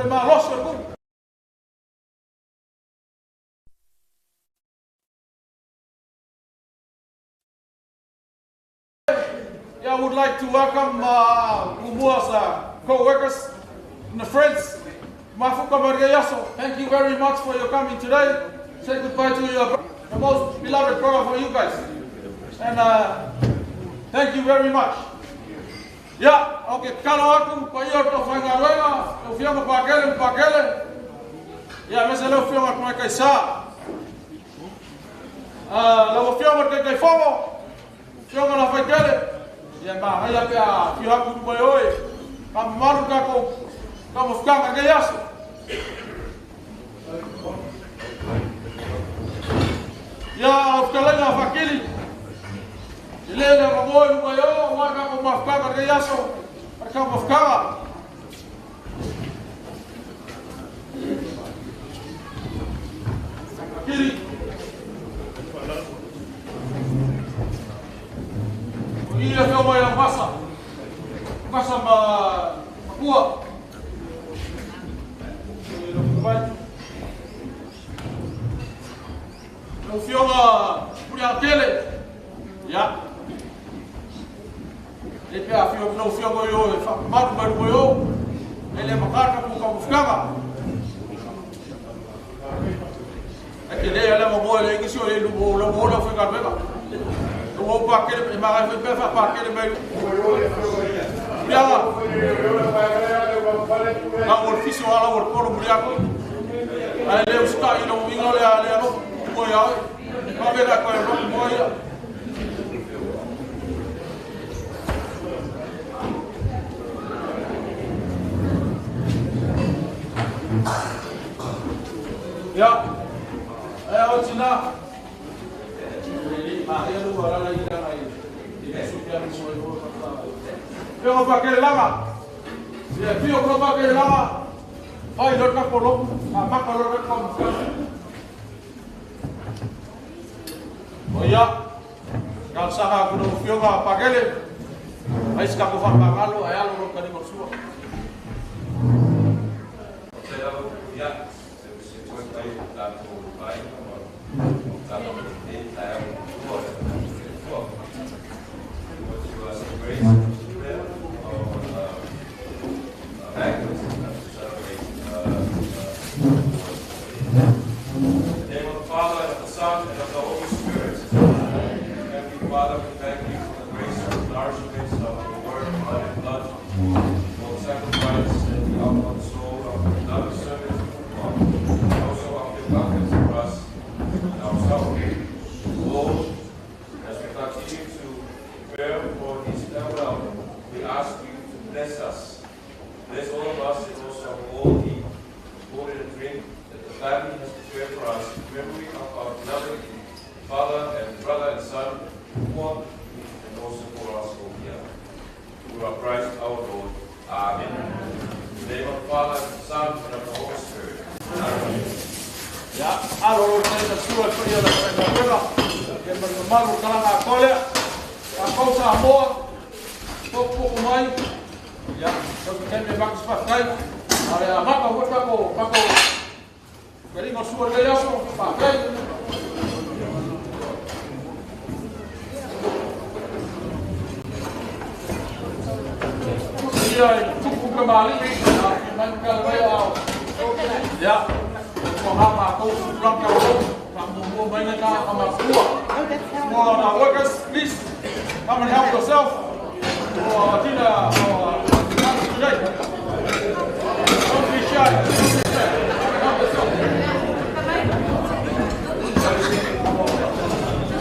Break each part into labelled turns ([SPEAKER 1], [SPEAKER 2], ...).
[SPEAKER 1] I would like to welcome Umua's co-workers and the friends. Thank you very much for your coming today. Say goodbye to your the most beloved brother for you guys. And thank you very much. Yeah, okay, kalau aku paio to fanga luega, eu fiama pakele. Yeah, mas eu fiama com a kaisa. Lo fiama com a fogo. Fiama na fakele. Yeah, ma haya pia fiama com oi. Kam maru ka ko kam fanga ke yaso. Ya, ofkalanga fakili. Ilele mamoy mayo, waka ko mafkaka ke yaso. Aka mafkaka. Fakili. Ile kama ya masa. Masa makua. No fiona punya tele. Ya. Ele afio no fio goyo, matu goyo. Ele makaka ku kamufkaka. Aquele ela mo ele que sio ele lo foi carvela. O pa que ele ma foi para pa que ele meio. Ya. Na ofício ala o polo muriaco. Aí ele está indo ingole ale no moia. Vai ver a coisa moia. Ya, Cina. Mahia lu orang lagi dah lagi. Dia sudah semua itu. Pio pakai lama. Dia pio kalau pakai lama. Ai lor ka kolom, mak kalau ka kom. Oh ya, kalau sah aku nu pio ka pakai le. Ai ska ko fa pangalo, ai alo ka di maksua. Ya.
[SPEAKER 2] Father, we thank you for the grace and nourishment of the word, blood, and blood, for the sacrifice and the outcome of the soul of another servant, also of the covenant for us and ourselves. Lord, as we continue to prepare for his farewell, we ask you to bless us. Bless all of us and also all the food and drink that the family has prepared for us, in memory of our beloved father and brother and son, and also for us all here. Through our Christ our Lord. Amen. In the name of the Father, the Son, and of the Holy Spirit. Amen.
[SPEAKER 1] Ya, alo na sua kuya la kuya. Ke malu kala kole. Ka kausa mo. Popo mai. Ya, so ke me bakus paskai. Ara maka wota ko pako. Kali no sua le yaso pakai. Cukup kembali, ya, Muhammad kau pulang kau, kamu banyak kamar tua. Semua workers, please come and help yourself. Tidak, today. Don't be shy.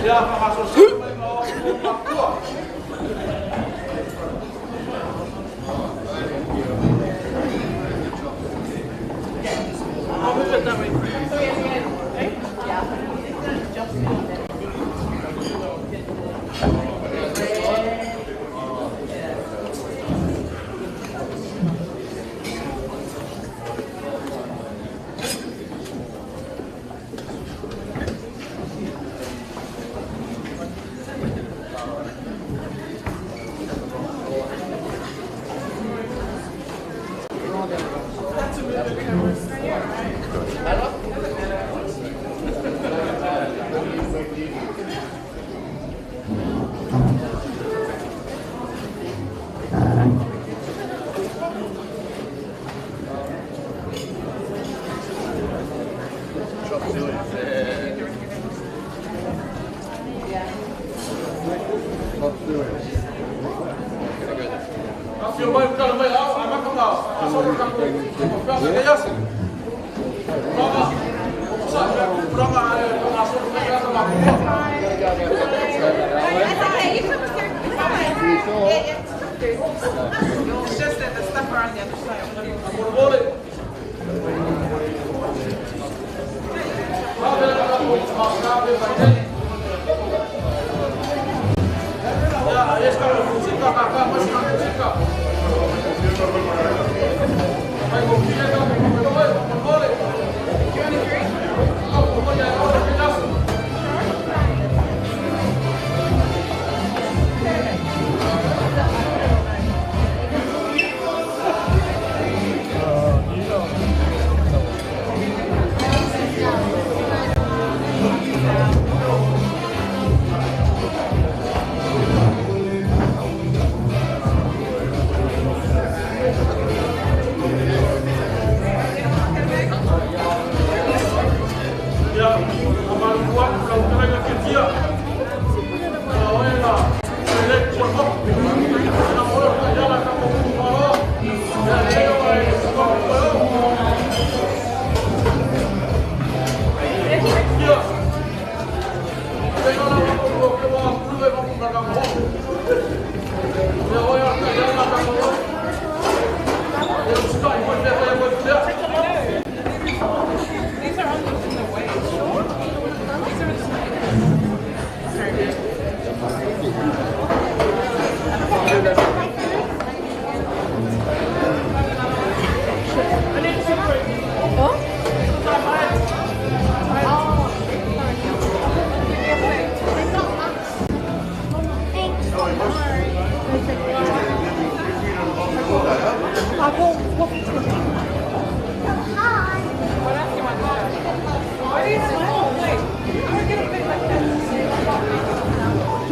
[SPEAKER 1] Ya, masuk kamar tua.
[SPEAKER 3] It's just that the stuff are on the other side.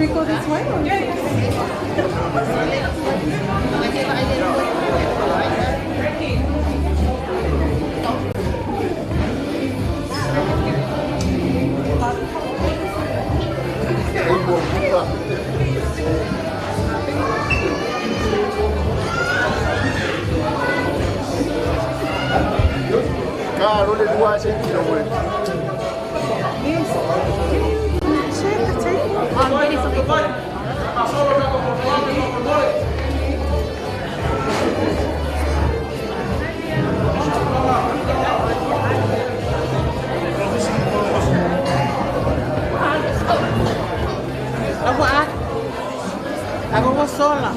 [SPEAKER 4] we go this way? Or
[SPEAKER 5] Caro, le due sentire voi.
[SPEAKER 4] yes. Can you check the table? I'm ready for people.
[SPEAKER 3] Hago sola.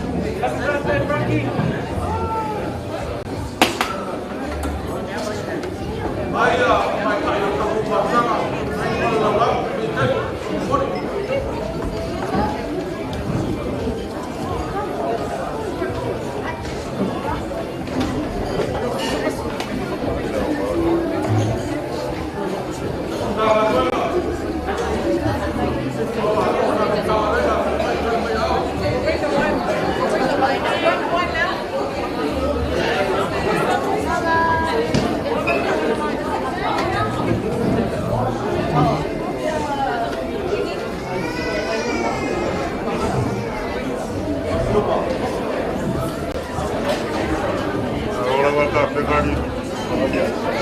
[SPEAKER 5] Ahora guarda a pegar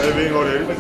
[SPEAKER 5] e vem orelha.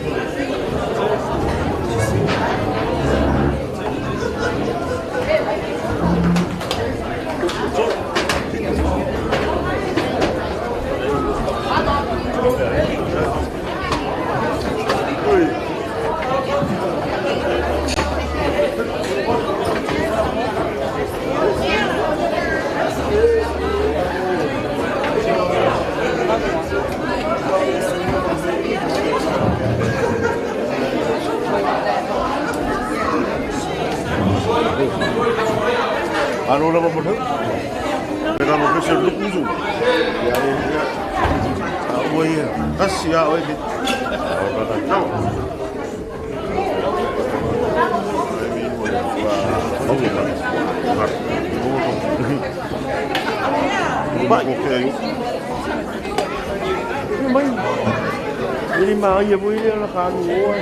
[SPEAKER 5] Allora vamos a pegar no preço do cuzo. E aí Voy Asia hoy dit. Bạn cười. Mình đi mà giờ vui là khá ngủ.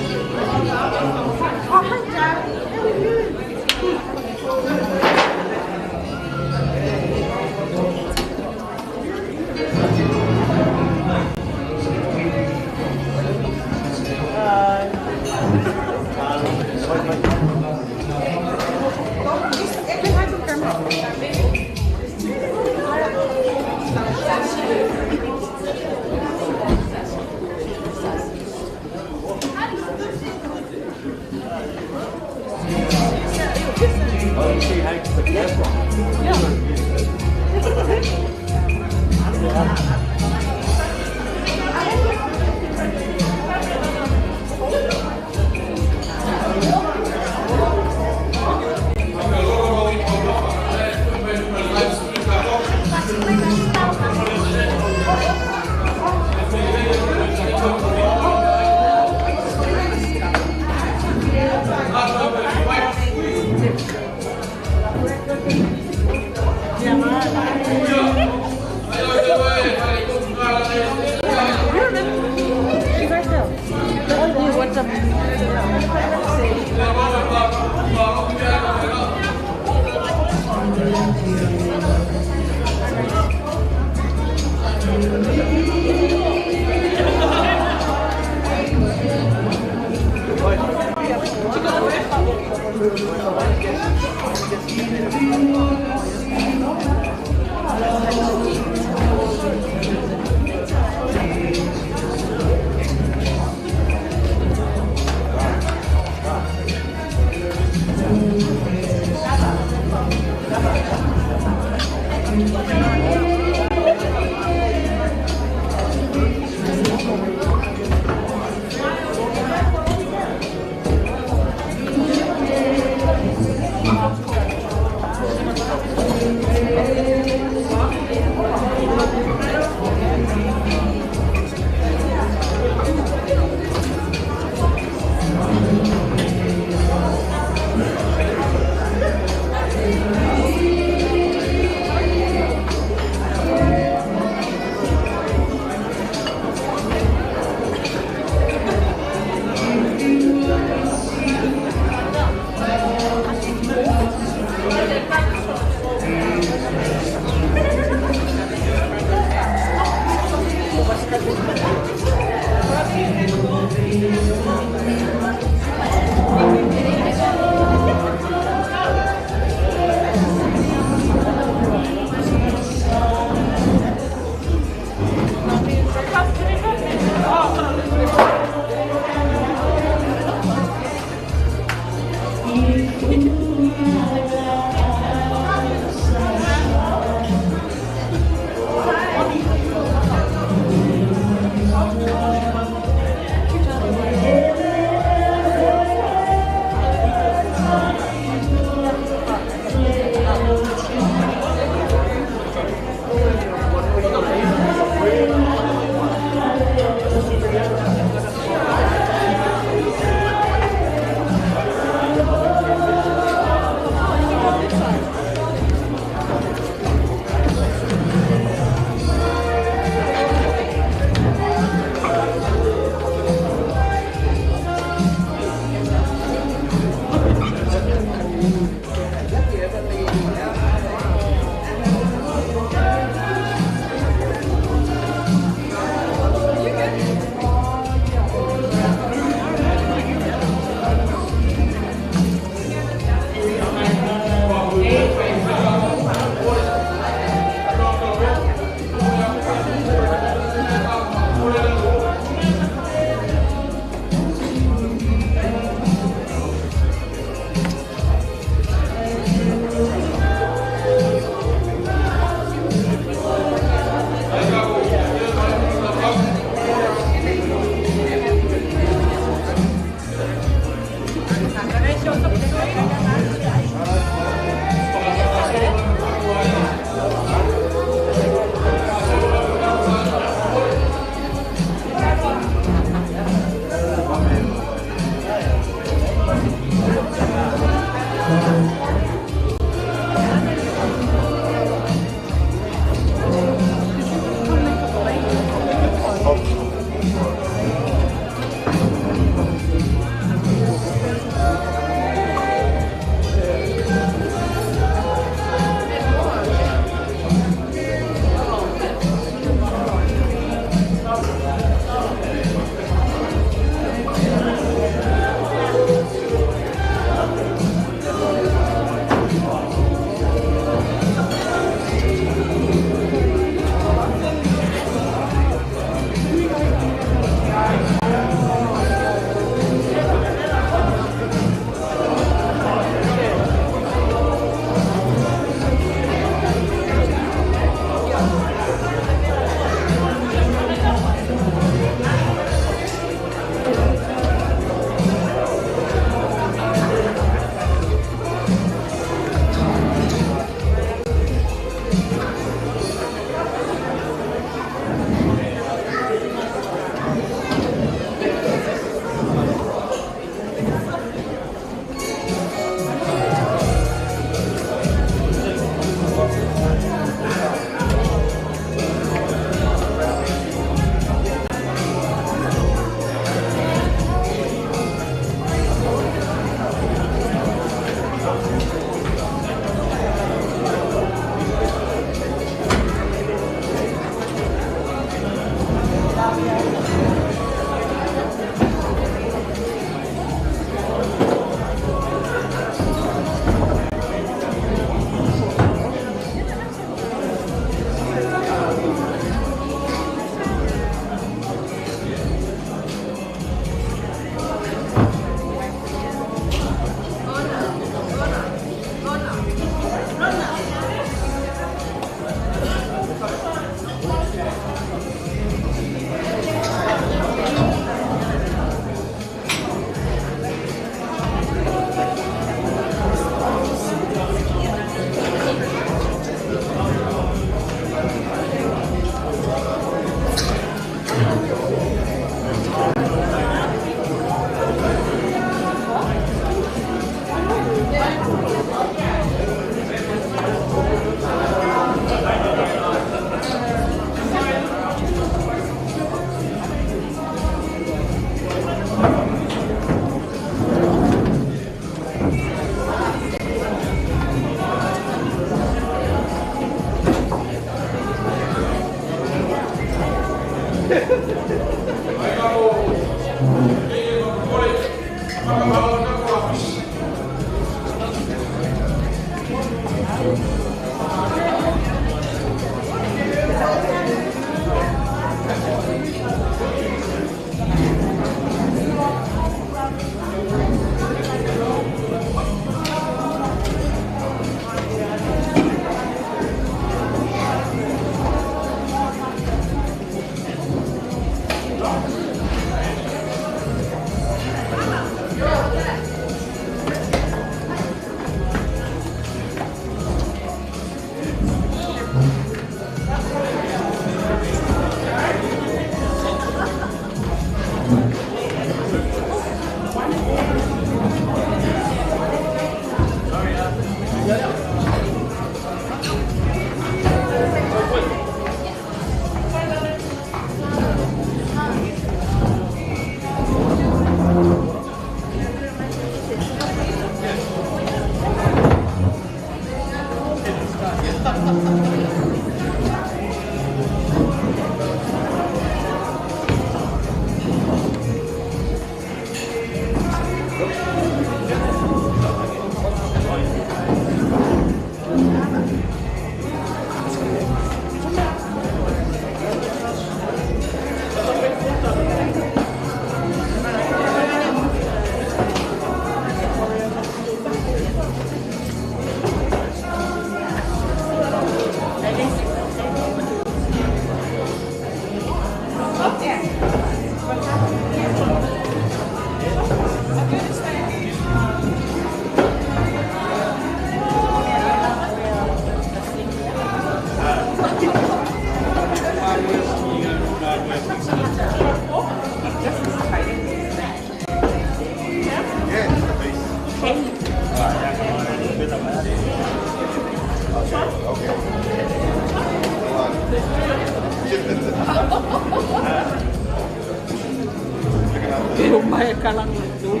[SPEAKER 3] Lumaya ka lang doon.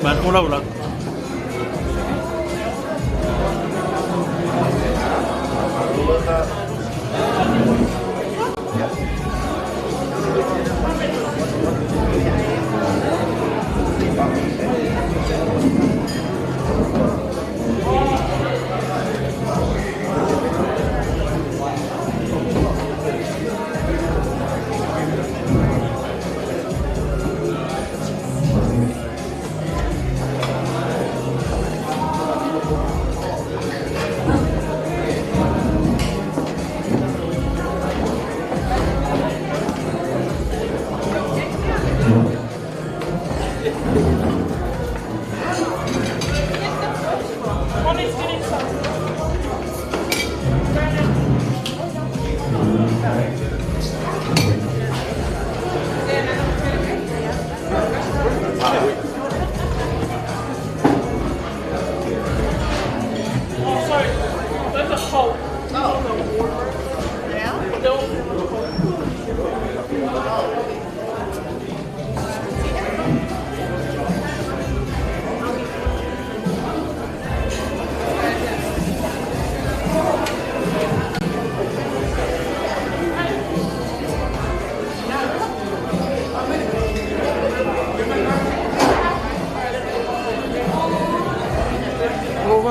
[SPEAKER 5] Bạn không đâu lắm.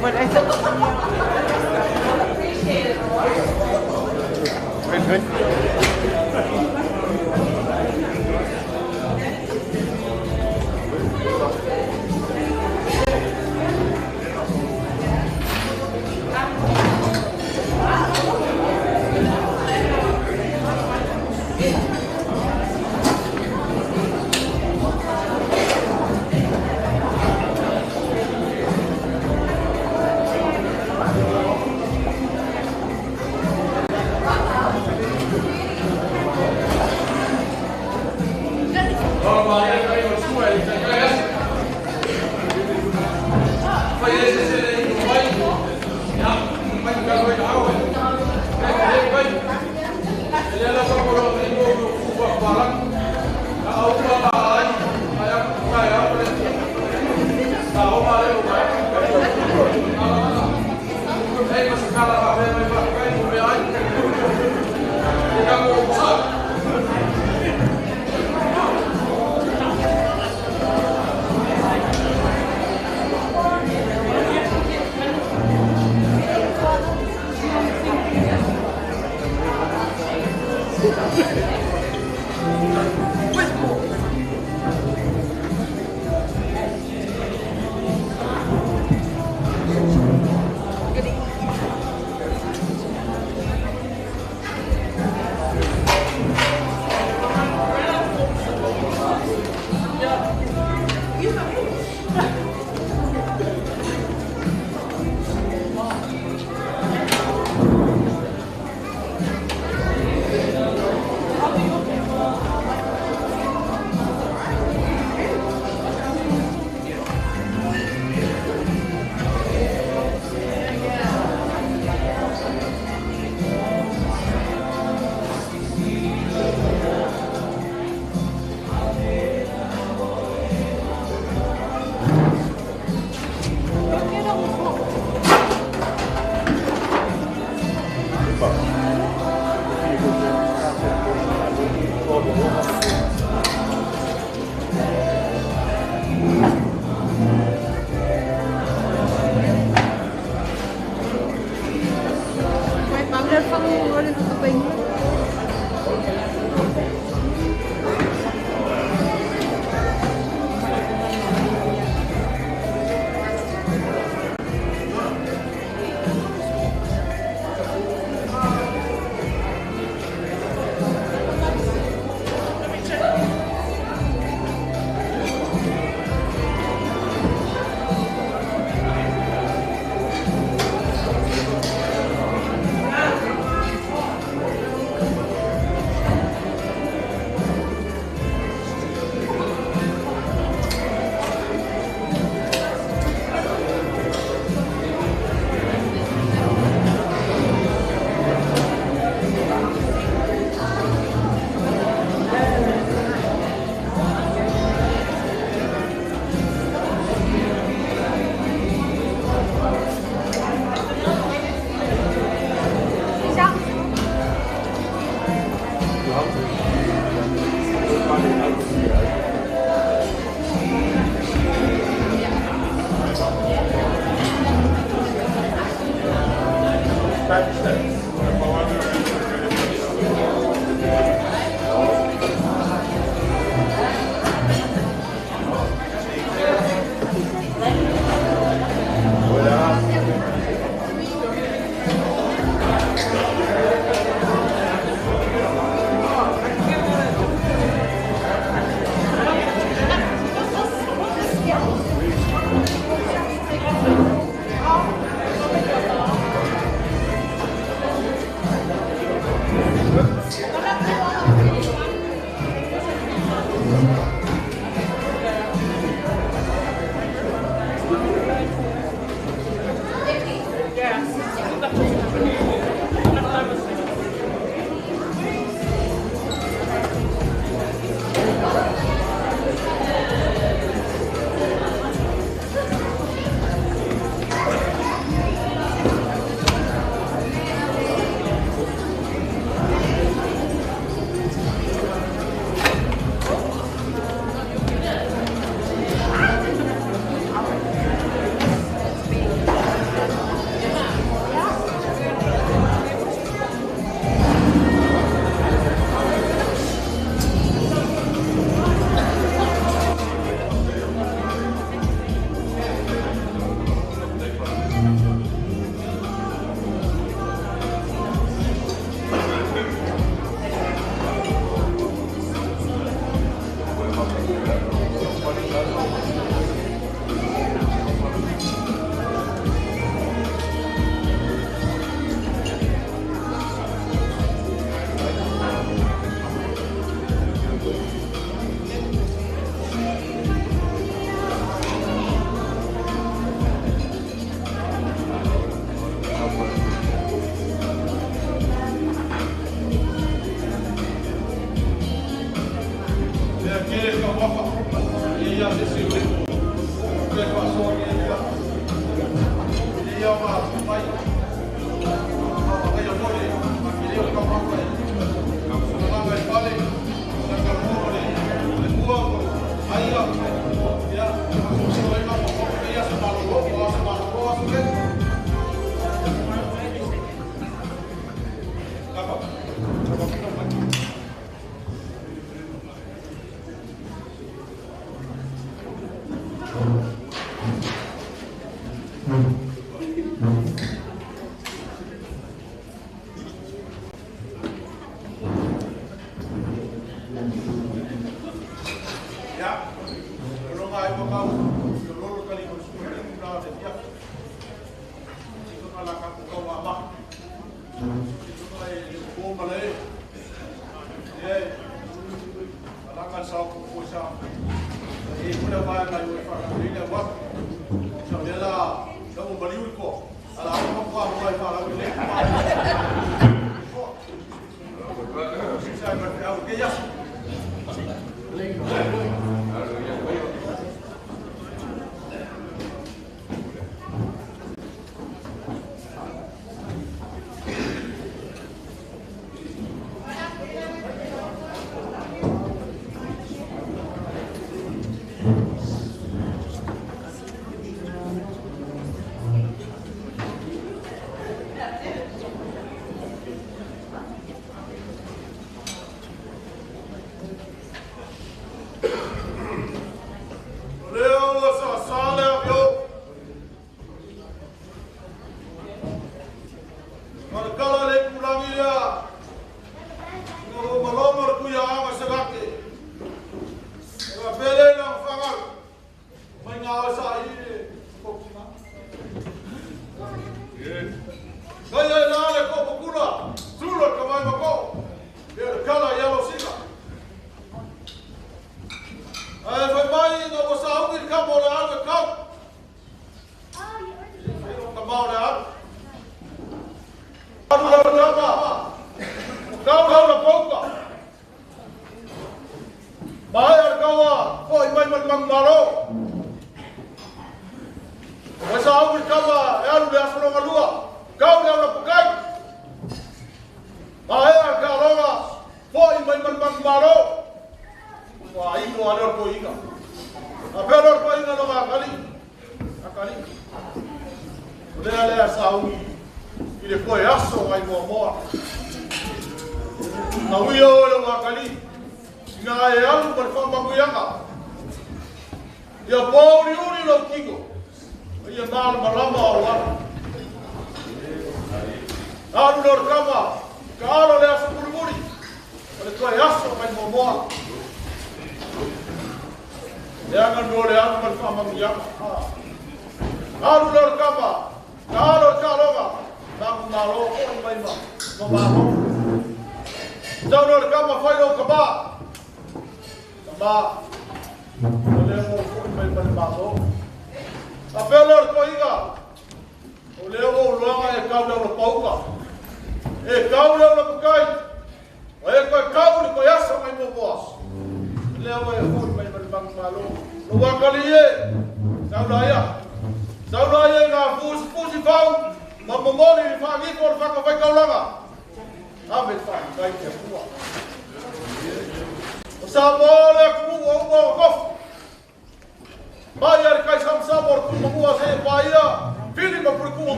[SPEAKER 3] But I said,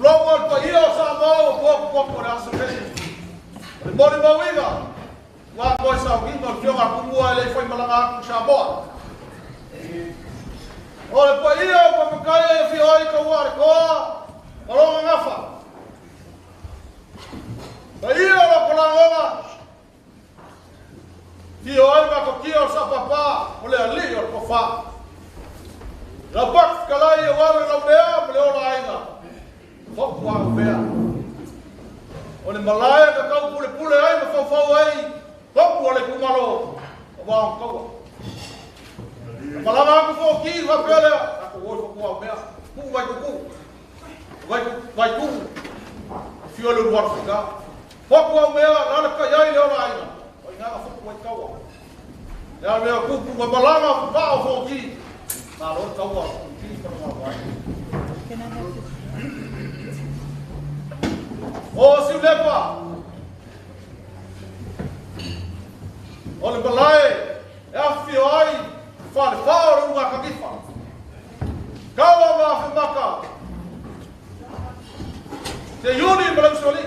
[SPEAKER 1] Luego el país poko na aso pele. Le mori mawinga. Wa ko sa winga fionga kumua le foi malanga sa boa. Ole po ia po kai fi oi ka war ko. Malonga ngafa. Pa ia la kolangola. Fi oi ma ko kio sa papa, ole ali or ko fa. La bak kalai war la bea, le ora ainga. Fok wa bea. Ole malaya ka kau pule ai ma fa fa ai. Fok ole kumalo. Wa ko. Malanga ko fo ki wa pele. Ko wo fo wa bea. Ku vai ku. Vai ku. Fi ole war fica. Fok wa bea la ka ai le ora ainga. Oi nga fok wa ka wa. Ya me ku ku malanga fa fo ki. Na lo ka wa. Ki pa wa wa. Oh, si lepa. Olha balai, é a fioi, fala uma cagifa. Kawa ma fumaka. Te yuni balang soli.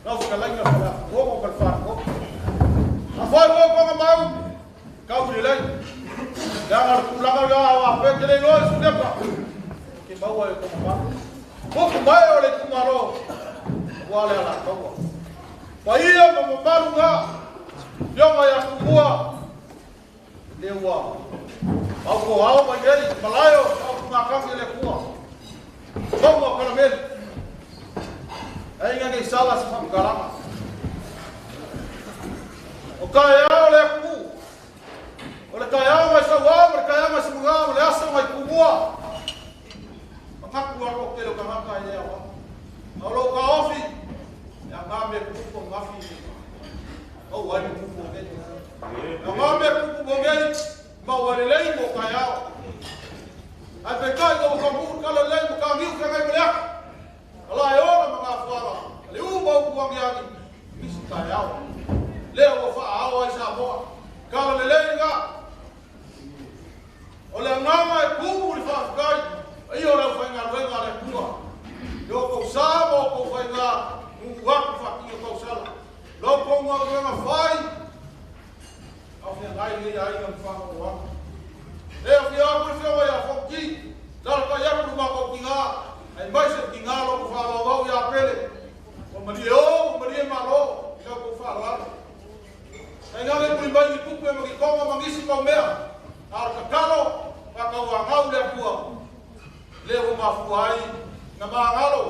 [SPEAKER 1] Kau sekalanya pada kau berfar kau. Apa kau mau? Kau nilai. Jangan pulang kau apa jadi lo sudah pak. Kita bawa itu apa? Kau kembali oleh kumaro. Wale ala kau. Pahia mamalu nga. Yonga ya kumua. Lewa. Aku hau menjadi Malayo. Aku makan ele kuah. Kau mau kalamel. Ainda nem salah se faz galama. O kaya oleh ku. Oleh kaya mas awam, oleh kaya mas mengam, oleh asal mai kumua. Mengaku aku kelo kamaka ini awam. Kalau kau ofi. Yang ngambil kuku ngafi. Oh, wali kuku ngene. Yang ngambil kuku ngene, mau wali lain mau kaya. Ada kai kau kamu kalau lain mau kami kai belak. Kalau ayo mga fuara. Liu mau buang yang ini kaya. Leo fa awa isa mo. Kalau lain enggak. Oleh nama kuku di fa kai. Ayo orang fa ngarwenga le kuku. Yo kau sama kau fa ngar. Waktu fakir kau salah. Lokong orang fai. Apa yang lain ni yang faham orang. Dia aku siapa ya fakir. Kalau kau yang rumah kau tinggal, ai mai se tinggal kau faham kau ya pele. Kemudian malo, kau faham. Ai ngai pun bagi kuku yang bagi kau mangisi kau mea. Kalau kau angau le buah. Le rumah fuai, nama angalo.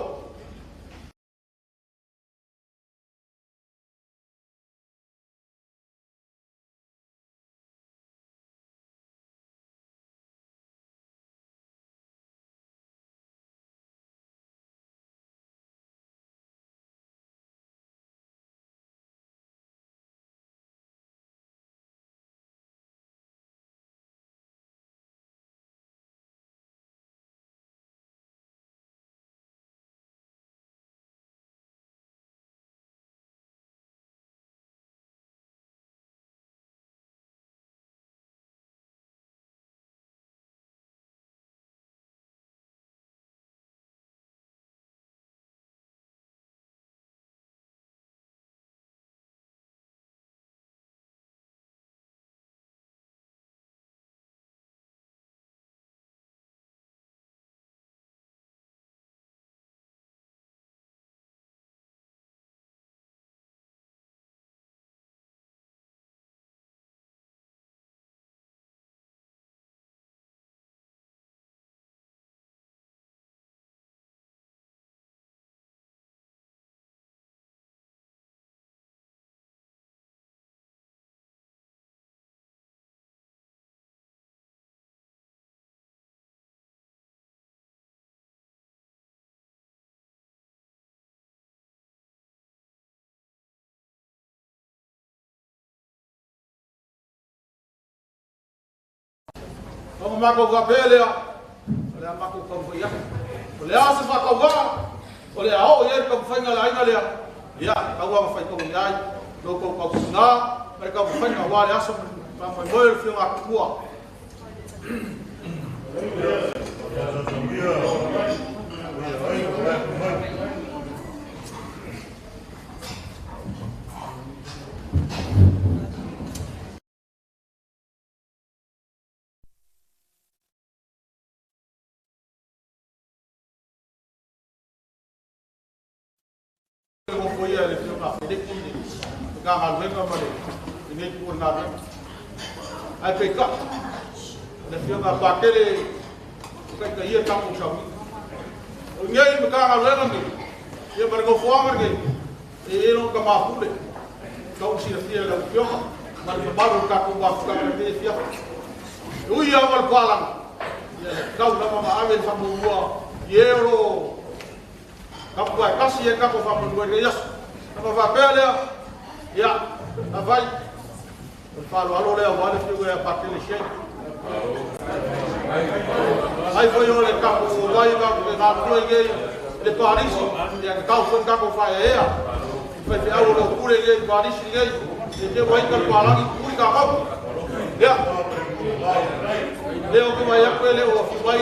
[SPEAKER 1] Kau makan gapele ya, oleh makan kau ya, oleh asal kau gua, oleh awak ya kau fanya lain oleh ya, kau gua fanya kau ya, kau senang, mereka fanya awak ya asal fanya boleh film aku gua. mo ia le fionga fedeki ga ngaluenga ma le ngai ku na le ai pe ka le fionga pakele ka ia tapu sawi ngai me ka ngaluenga ni ia bargo fuanga ngai e no ka mapule ka usi fia le fionga ma le baru ka ku wa ka le fia ui ia mal palang ka u ma ave fa mo yero kapua kasi e kapo fa mo le yas ka va pele ya avai falo alo le vale figo e pakele shei ai foi o le kapo vai va ke na no e le parisi ya ka u ka ko fa e ya foi te au lo pure e parisi e te vai ka palang puri ka ka ya leo que vai a pele o vai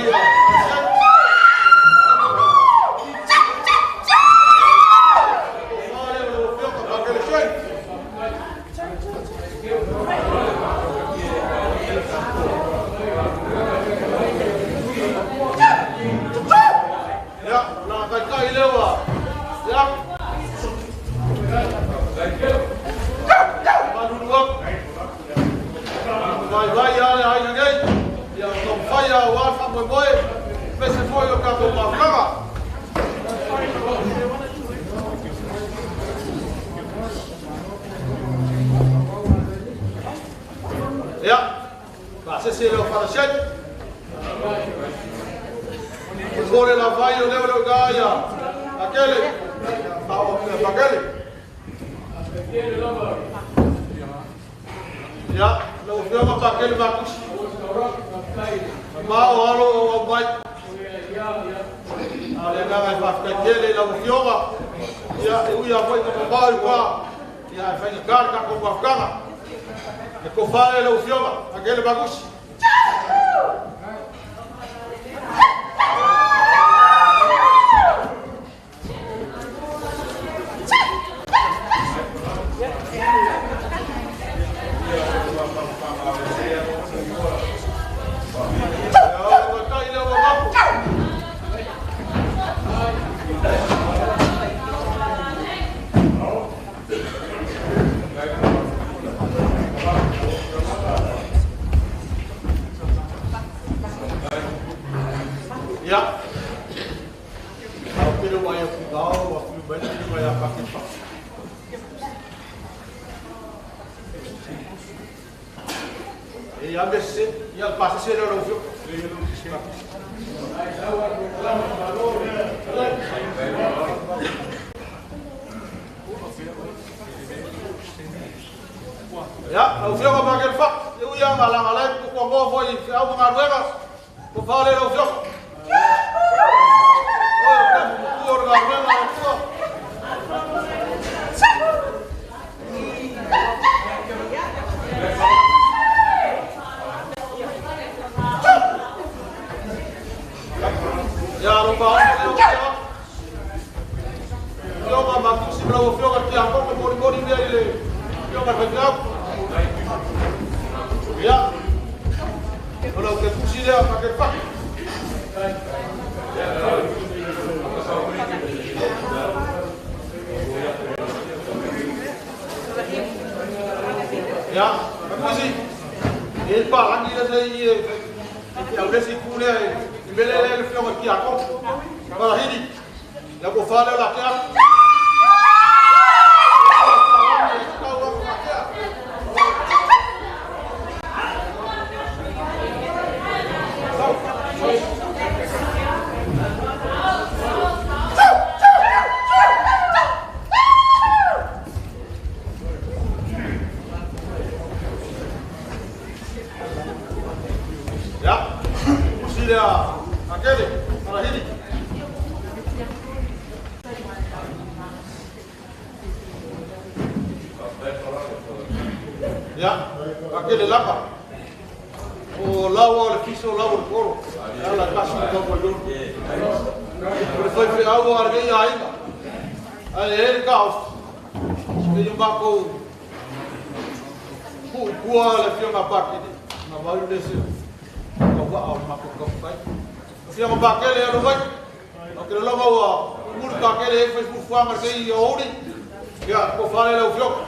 [SPEAKER 1] Ya, ko fale lo fio.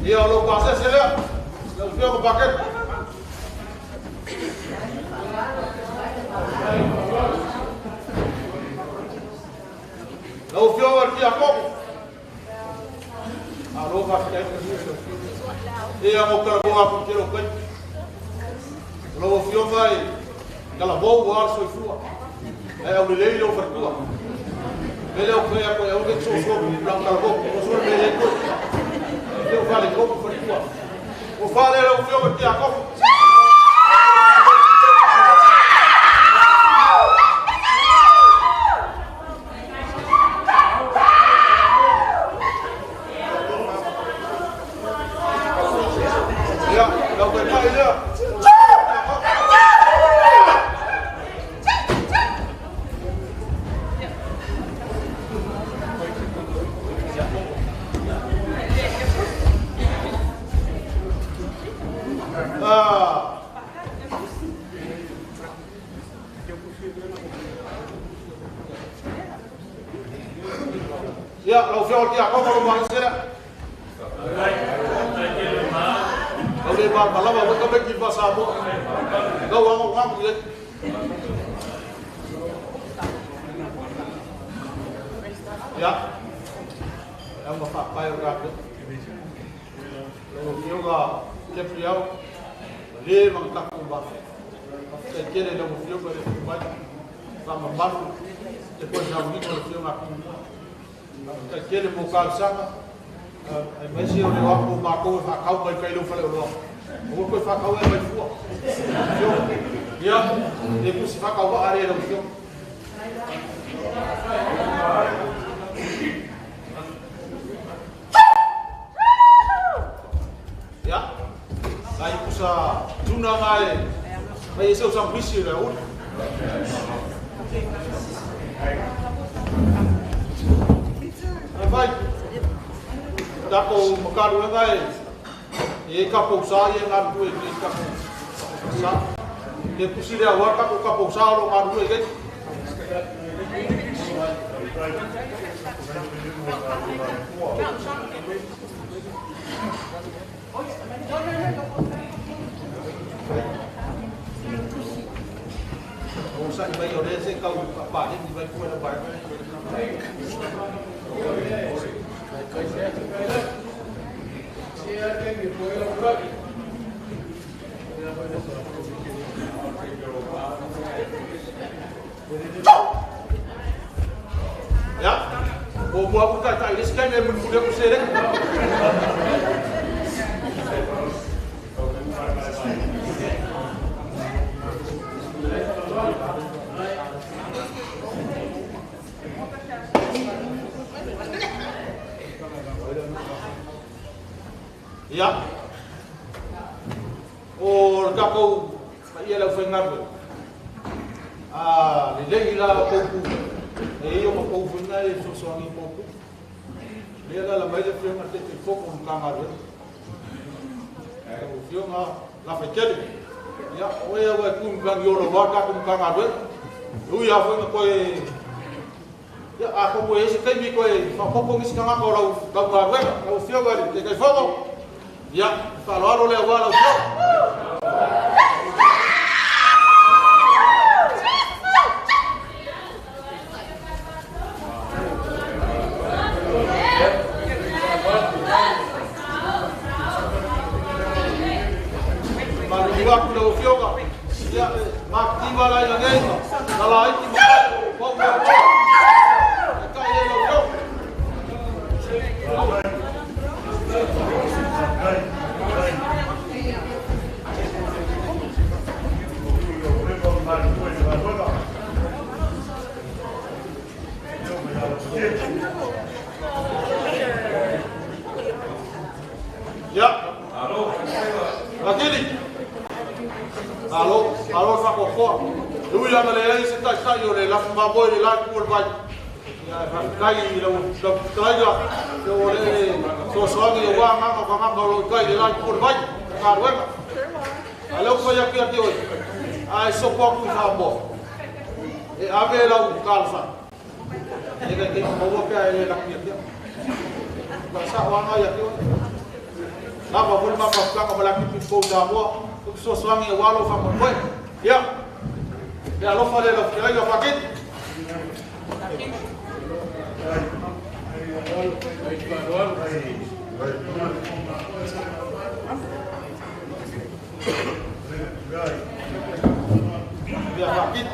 [SPEAKER 1] Iya, lo pasé se le. Lo fio ko paket. Lo fio aqui a pouco. Alô, paket. Iya, mo kala boa ko kilo kan. Lo fio vai. Kala boa o ar so fua. É o leilo o fartua. Ele o que é o que sou sou blanco kala boa. O sou leilo. Eu falei como foi tua. O falei era o filme aqui a copo. Ya, não vai mais já. Ya, lo fio aqui a copo lo mais será. Kalau dia malam apa kau pergi pasar apa? Kau orang dia. Ya, yang bapak pakai ragu. Lalu dia juga kepriau, dia mengtak kubah. Saya kira dia mufio pada kubah, sama baru. Depois já vi quando eu na aquele bocal sama, mas eu não vou marcar o facão vai cair no falei não, o que facão é mais fua, já, depois se facão vai areia no chão, já, aí puxa tuna mai, mas esse é o sambisi né, vai dá com o carro vai e capou sai e nada do e capou sa depois se dia agora capou sai o nada do e o sai vai olhar se cau apa ni vai fora da barca. Ya, mau aku kata ini sekarang yang mudah kusir. Ya, or kakau ia lau fengar. Lelei la pouco, eu uma pouco na sosoangi pouco. Dia la mai de filme até que foco no camaro. O filme la fekele. Ya, oia vai com gang yoro waka com camaro. Eu ia foi coi. Ya, a como esse tem me coi, fa pouco me escama com o camaro. O filme ali, que foco. Ya, falou olha agora o filme. Aku dah ufio ka, ya mak tiba lagi lagi, kalau itu mau kaya ufio. Ya, lagi ni. Alo fa ko. Lui la le se ta yo le la ma boy la ku vai. Kai lo kai ga. Yo le so ni wa ma lo kai la ku vai. Ka wa. Alo ko ya ki oi. Ai so po ku fa bo. E ave la u kalfa. E ga ki mo wo ka le la ki ya. Ba sa wa nga ya ki. Apa pun ma pa ka ba la ki po da mo. So suami walo fa mo. Ya. Ya lo fa le lo que yo paquet. Ya paquet.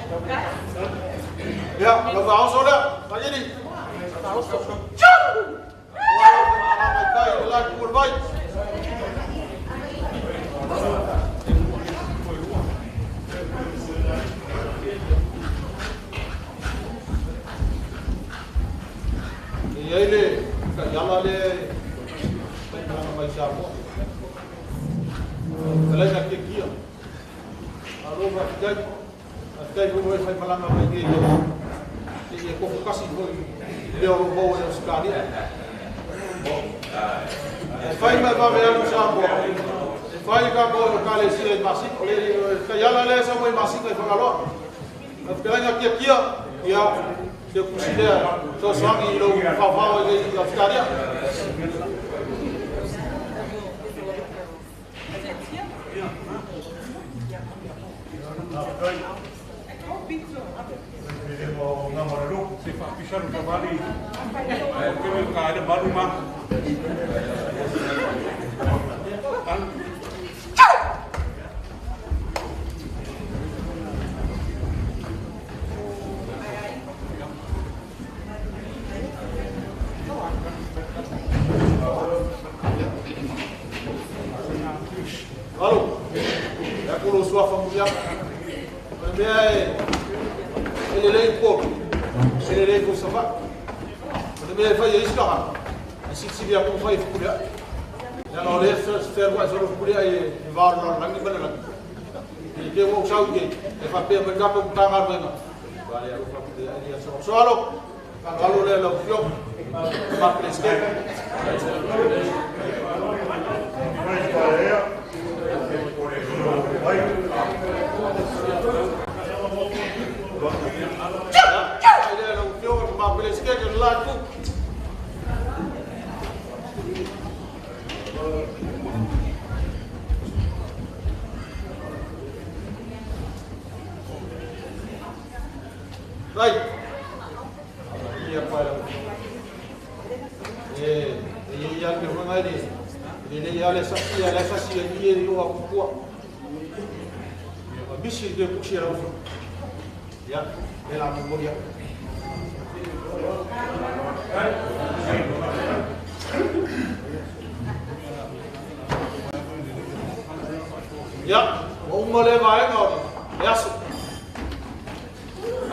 [SPEAKER 1] Ya, lo vamos ahora. Allí ni. Vamos. La curva. Ele kayala le mai sapo kala ja ke kia aro ba kai ho vai malanga mai ke ye ko kasi ko le ro bo e skadi fai ma va ver sapo fai ka bo kale si e masi le kayala le sa mai masi ko fangalo kala ja ke kia ya se considera so sangue lo favor de Australia Alô, já colocou a família. Ele é pouco, ele é com sapato. Ele vai isso cá. Assim se via como vai ficar. Já não é fazer mais ou menos por aí vai não não vai não. Ele tem um chão que é para pegar para botar na mesa. Vai eu vou poder ali só alô. Alô le lo fio. Ma presque. Right. Iya para. Iya que van a ir. Ele ya le sacia dia ele o acu. Bicho de puxeira o. Ya, ela não morria. Ya, uma leva agora. Essa.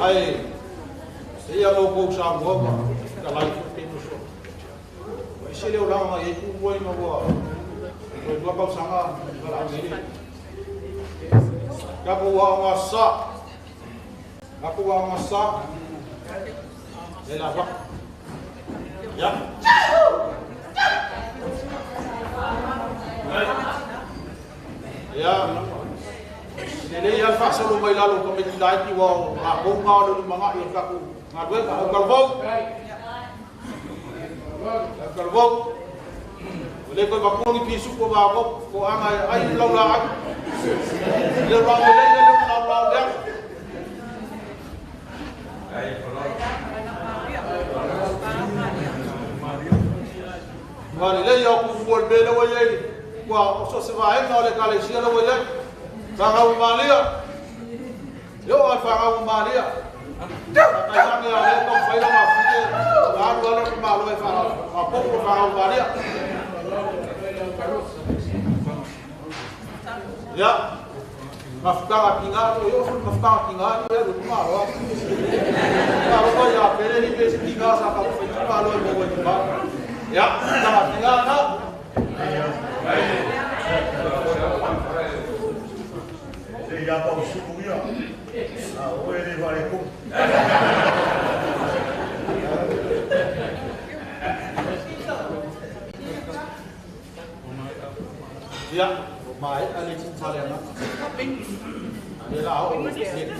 [SPEAKER 1] Aí, se ia logo usar boa, fica lá e tem no chão. Se ele olhar uma aí, tu vai no boa. Eu vou para o sangue, para a gente. Kapu wa sa. Kapu wa sa. Ela va. Ya. Ya. Ele ia fazer o mai lalo como que dá aqui o a bomba do manga e kapu. Ngadwe ka kalvou. Kalvou. Ele ko bakoni pisu ko ba ko anga ai lo la. Ele vai ele não lá. Vale, ele ia com o belo o ele. Qua só se vai na hora que ele chega o ele. Vai ao Malia. Eu vai para o Malia. Aí a minha lei não foi uma filha. Lá no ano que malo vai falar. A pouco para o Malia. Ya. Mafkara pingado, eu fui mafkara pingado, eu do malo. Kalau ya pele ni besi pingado sa kalau foi malo eu vou embora. Ya, mafkara pingado.
[SPEAKER 5] Ele já está o subuia. Ou ele vai com.
[SPEAKER 1] Ya, mai ali chin salena. Dia lah,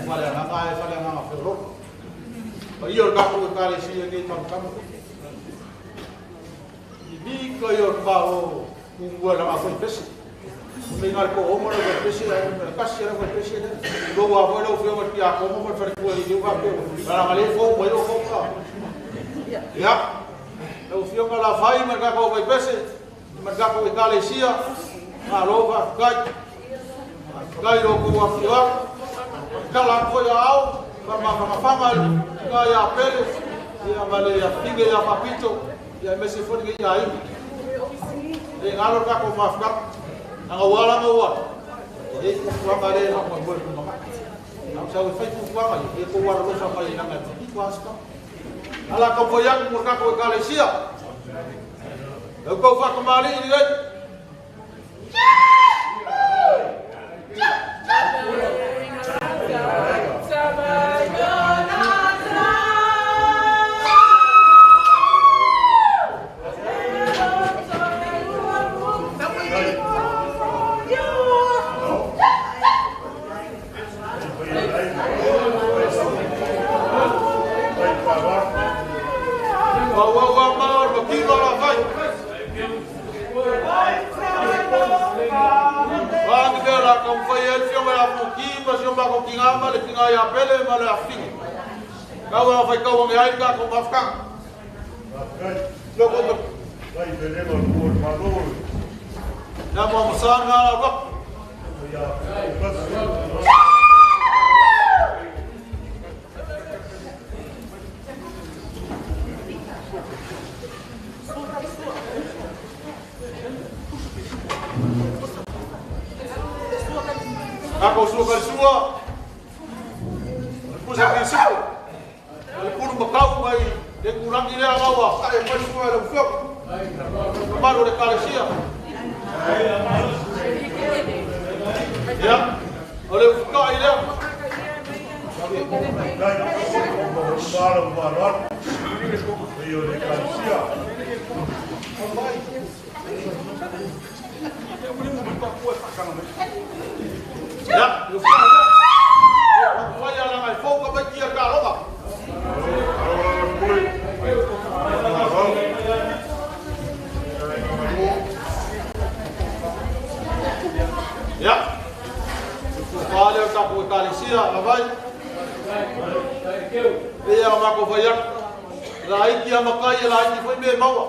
[SPEAKER 1] salena mai salena ferro. Iyo kapu kali si ni makam. Ini koyor bawo kungwa na ako pesi. Mengal ko omo na pesi na kasi na pesi na. Do wa bo lo fio mati ako mo fer ko ni ba ko. Para mali fo bo lo fo ka. Ya. Lo fio kala fai merga ko vai pesi. Merga ko kali sia. Alo va kai. Kai lo ko wa fio. Kala ko ya au. Kama famal kaya pele. Ya male ya pinge ya papito. Ya mesi fo ni ya ai. Ngalo ka ko mafka. Wala ngawa. Jadi kuwa kare na ko bol ko ma. Ang sa fai kuwa ma ye ko wala sa kare na nga ti kwasta. Ala ko boyak mo ka ko kale sia. Ko fa ko mali ni gai. Kau yang fai kau yang air kau mafkang. Loko tu.
[SPEAKER 5] Vai beber o por valor.
[SPEAKER 1] Nama masan ngalah bak.
[SPEAKER 5] Ya, bas.
[SPEAKER 1] Aku suka semua. Aku sakit semua. Kurang berkau mai, dia kurang ini awak. Tak yang paling semua dalam fiak. Kemaru dia kali siap. Ya, oleh buka ini.
[SPEAKER 5] Baru barat. Dia oleh kalsia.
[SPEAKER 1] Ya, lupa. Saya lang ay fo ka ba dia ka loka. Ya. Kali ka ko kalisia labai. Dia ma ko fayak. Lai dia makai lai foi me mawa.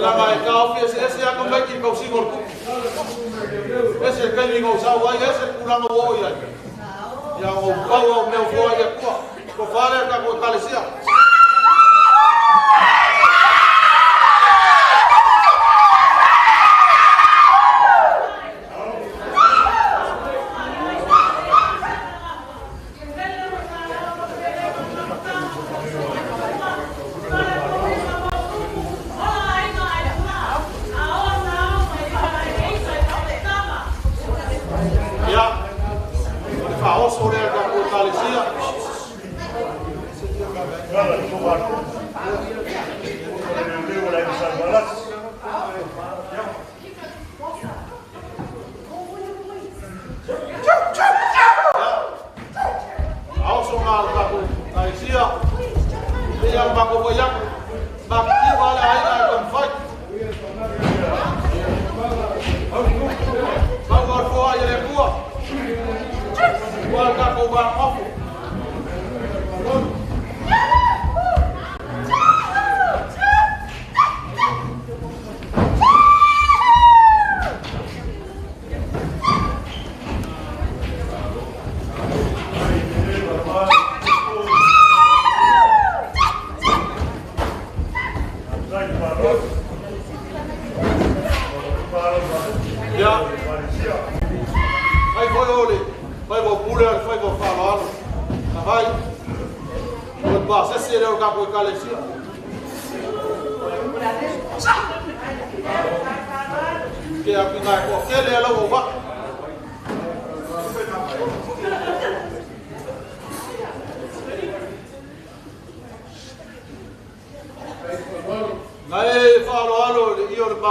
[SPEAKER 1] La mai ka office ese ya kan baki ko sigor ku. Ese kan ni ko sa wa ese kurang wo ya. Ya o bawa me fo ya ku. Ko fare ka ko kalisia. Que a pingar ko, que le lo va.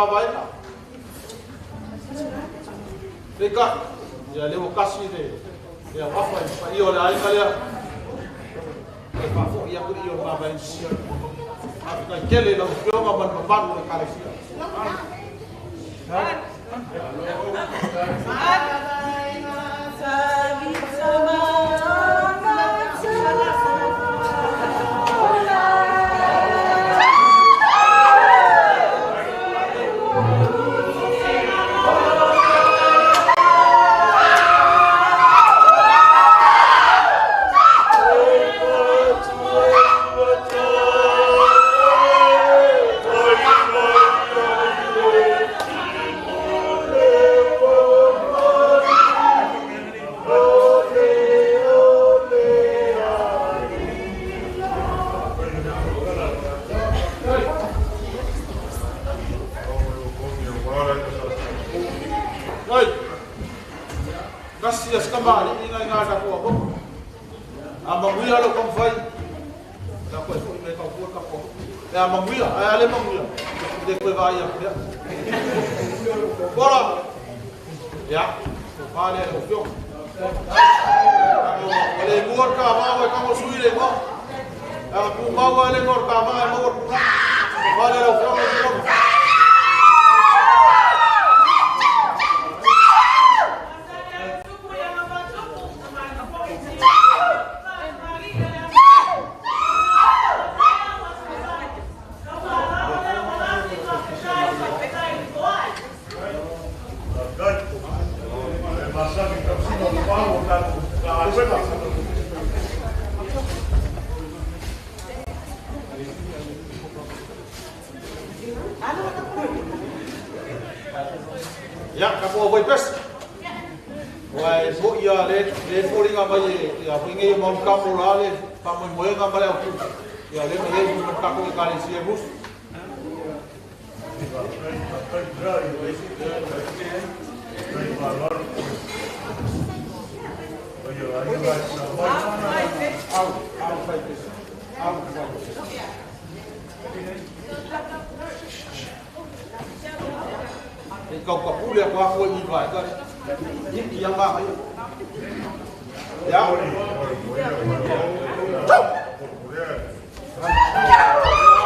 [SPEAKER 1] vai na. Dekat ya le lokasi de ya apa iyo le ai kale e pa fo ya ku iyo ma vai sia apa kele lo yo ma man pa no kale sia Kasih sekali ini ada apa? Abang Wia lo konfai, apa itu mereka buat apa? Ya Abang Wia, ayah le Abang Wia, dia kau bayar dia. Bola, ya, balik lo fiong. Kalau le buat kau, kamu suai le kau. Aku mau le buat kau, mau buat balik lo fiong. Ya, kamu apa itu? Wah, bu ya, le puri ngambil ya, pinggir mau kamu lah, le kamu mau ngambil aku. Ya, le mau kamu kali sih bus. Kau kapul ya, aku ini baik kan? Ini yang baik. Ya.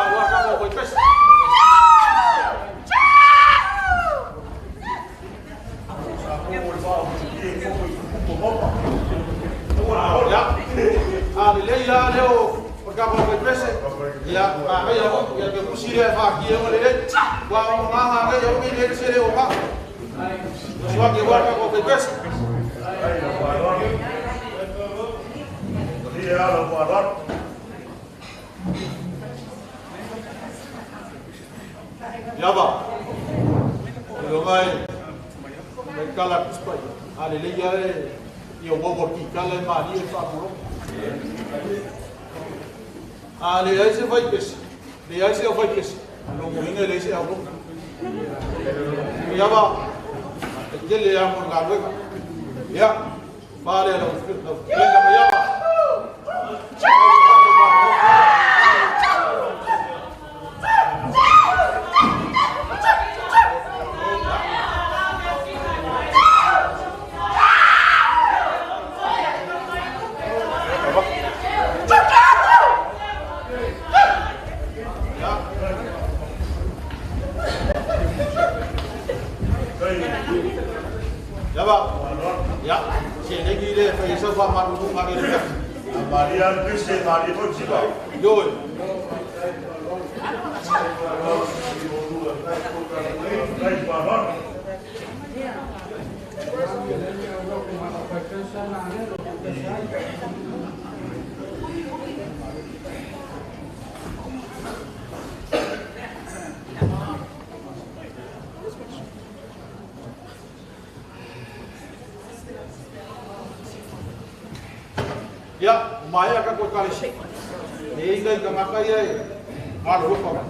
[SPEAKER 1] Wah, kamu boleh pes. Ya. Alilai ya, leo. Perkamu boleh pes. Ya, ya, ya, kemusi dia fakir yang boleh. Wah, mama, ya, ini dia sini orang. Sebab dia buat apa bebas. Dia lah buat. Ya bah. Lumai. Kalau kuspai. Ada lagi ada. Ia bawa kita le mari apa pun. Ada lagi sebaik bes. Dia sebaik bes. Lumai ni lagi apa? Ya bah. Jadi yang menggawe, ya, balik lo, kita ya. Ya Pak, ya, sini gile, faisal Pak Maruku kami lihat. Marian Kristen, Marian pun siapa? Yo. Ya, maya ka kau kali sih. Ini kan kemakai ya, malu kau.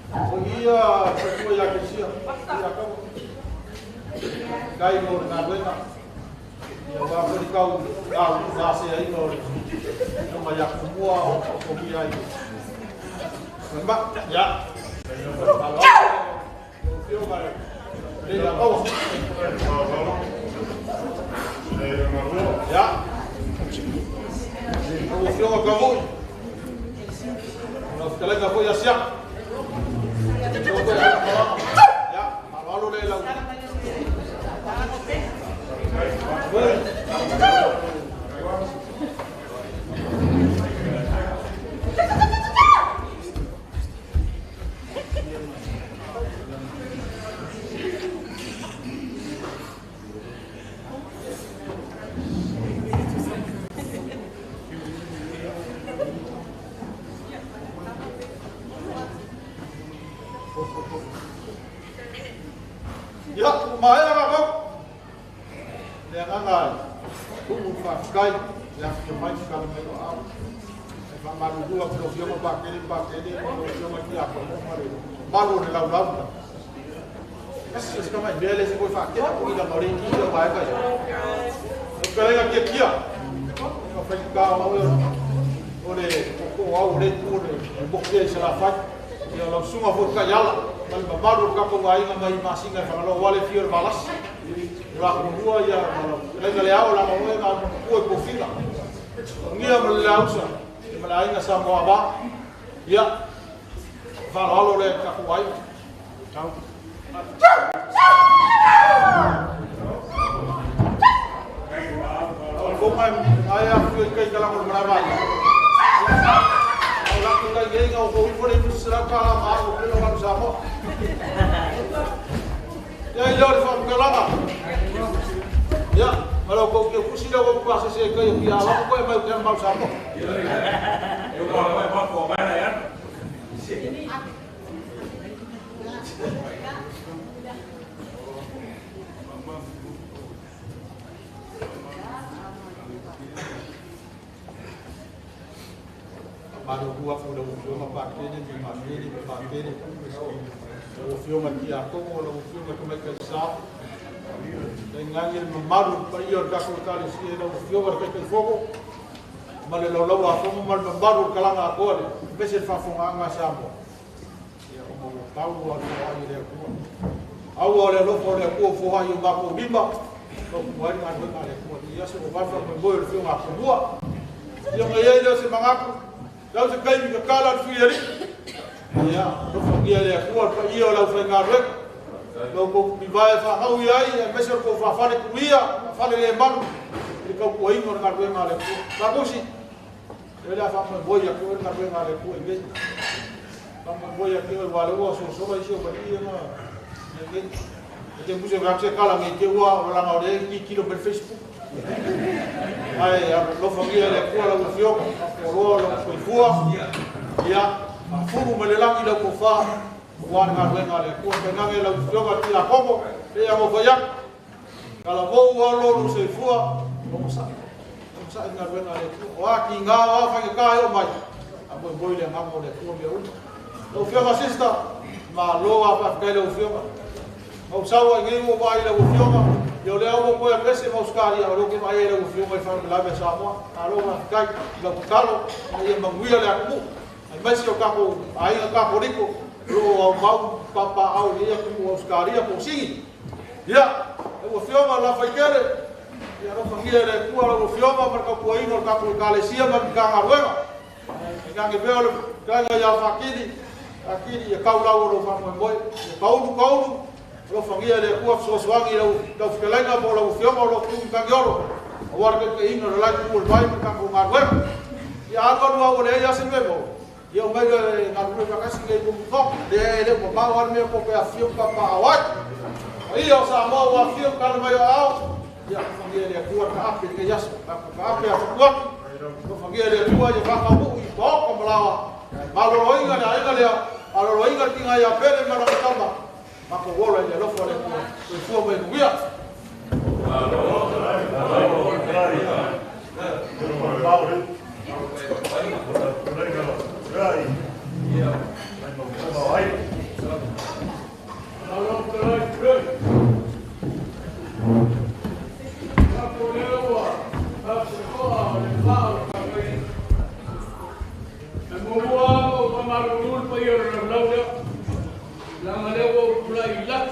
[SPEAKER 1] Oh iya, semua yang kecil, iya kau. Kau mau nak benda? Ya, bapak di kau, nasi ini mau, cuma yang semua kopi ini. Nampak? Ya,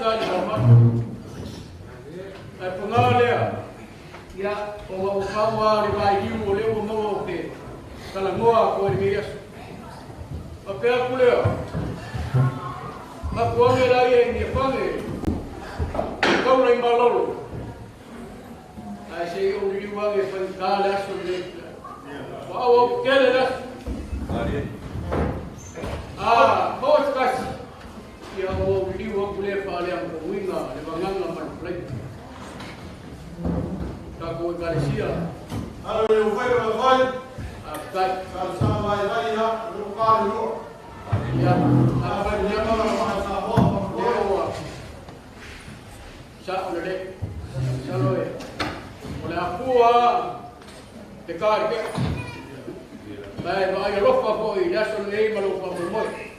[SPEAKER 6] ka ni ma ai punga lea ya o kawa ri vai hiu o leo mo ke kala ngoa ko ri yesu ape akule ma ko me la ye ni pange ko ri malolo ai se o ri wa ge fa ka la so le wa o ke le la Bos kas ya o ri wa kule fa le am ko winga le banganga man play ka ko Galicia
[SPEAKER 1] Alo eu vai
[SPEAKER 6] akat
[SPEAKER 1] sama vai ya lu ka lu
[SPEAKER 6] ya apa dia ma sa ho leo sa ole saloe ole akua te ka ke Baik, baik, lupa kau ini asal ni malu lupa bermoi.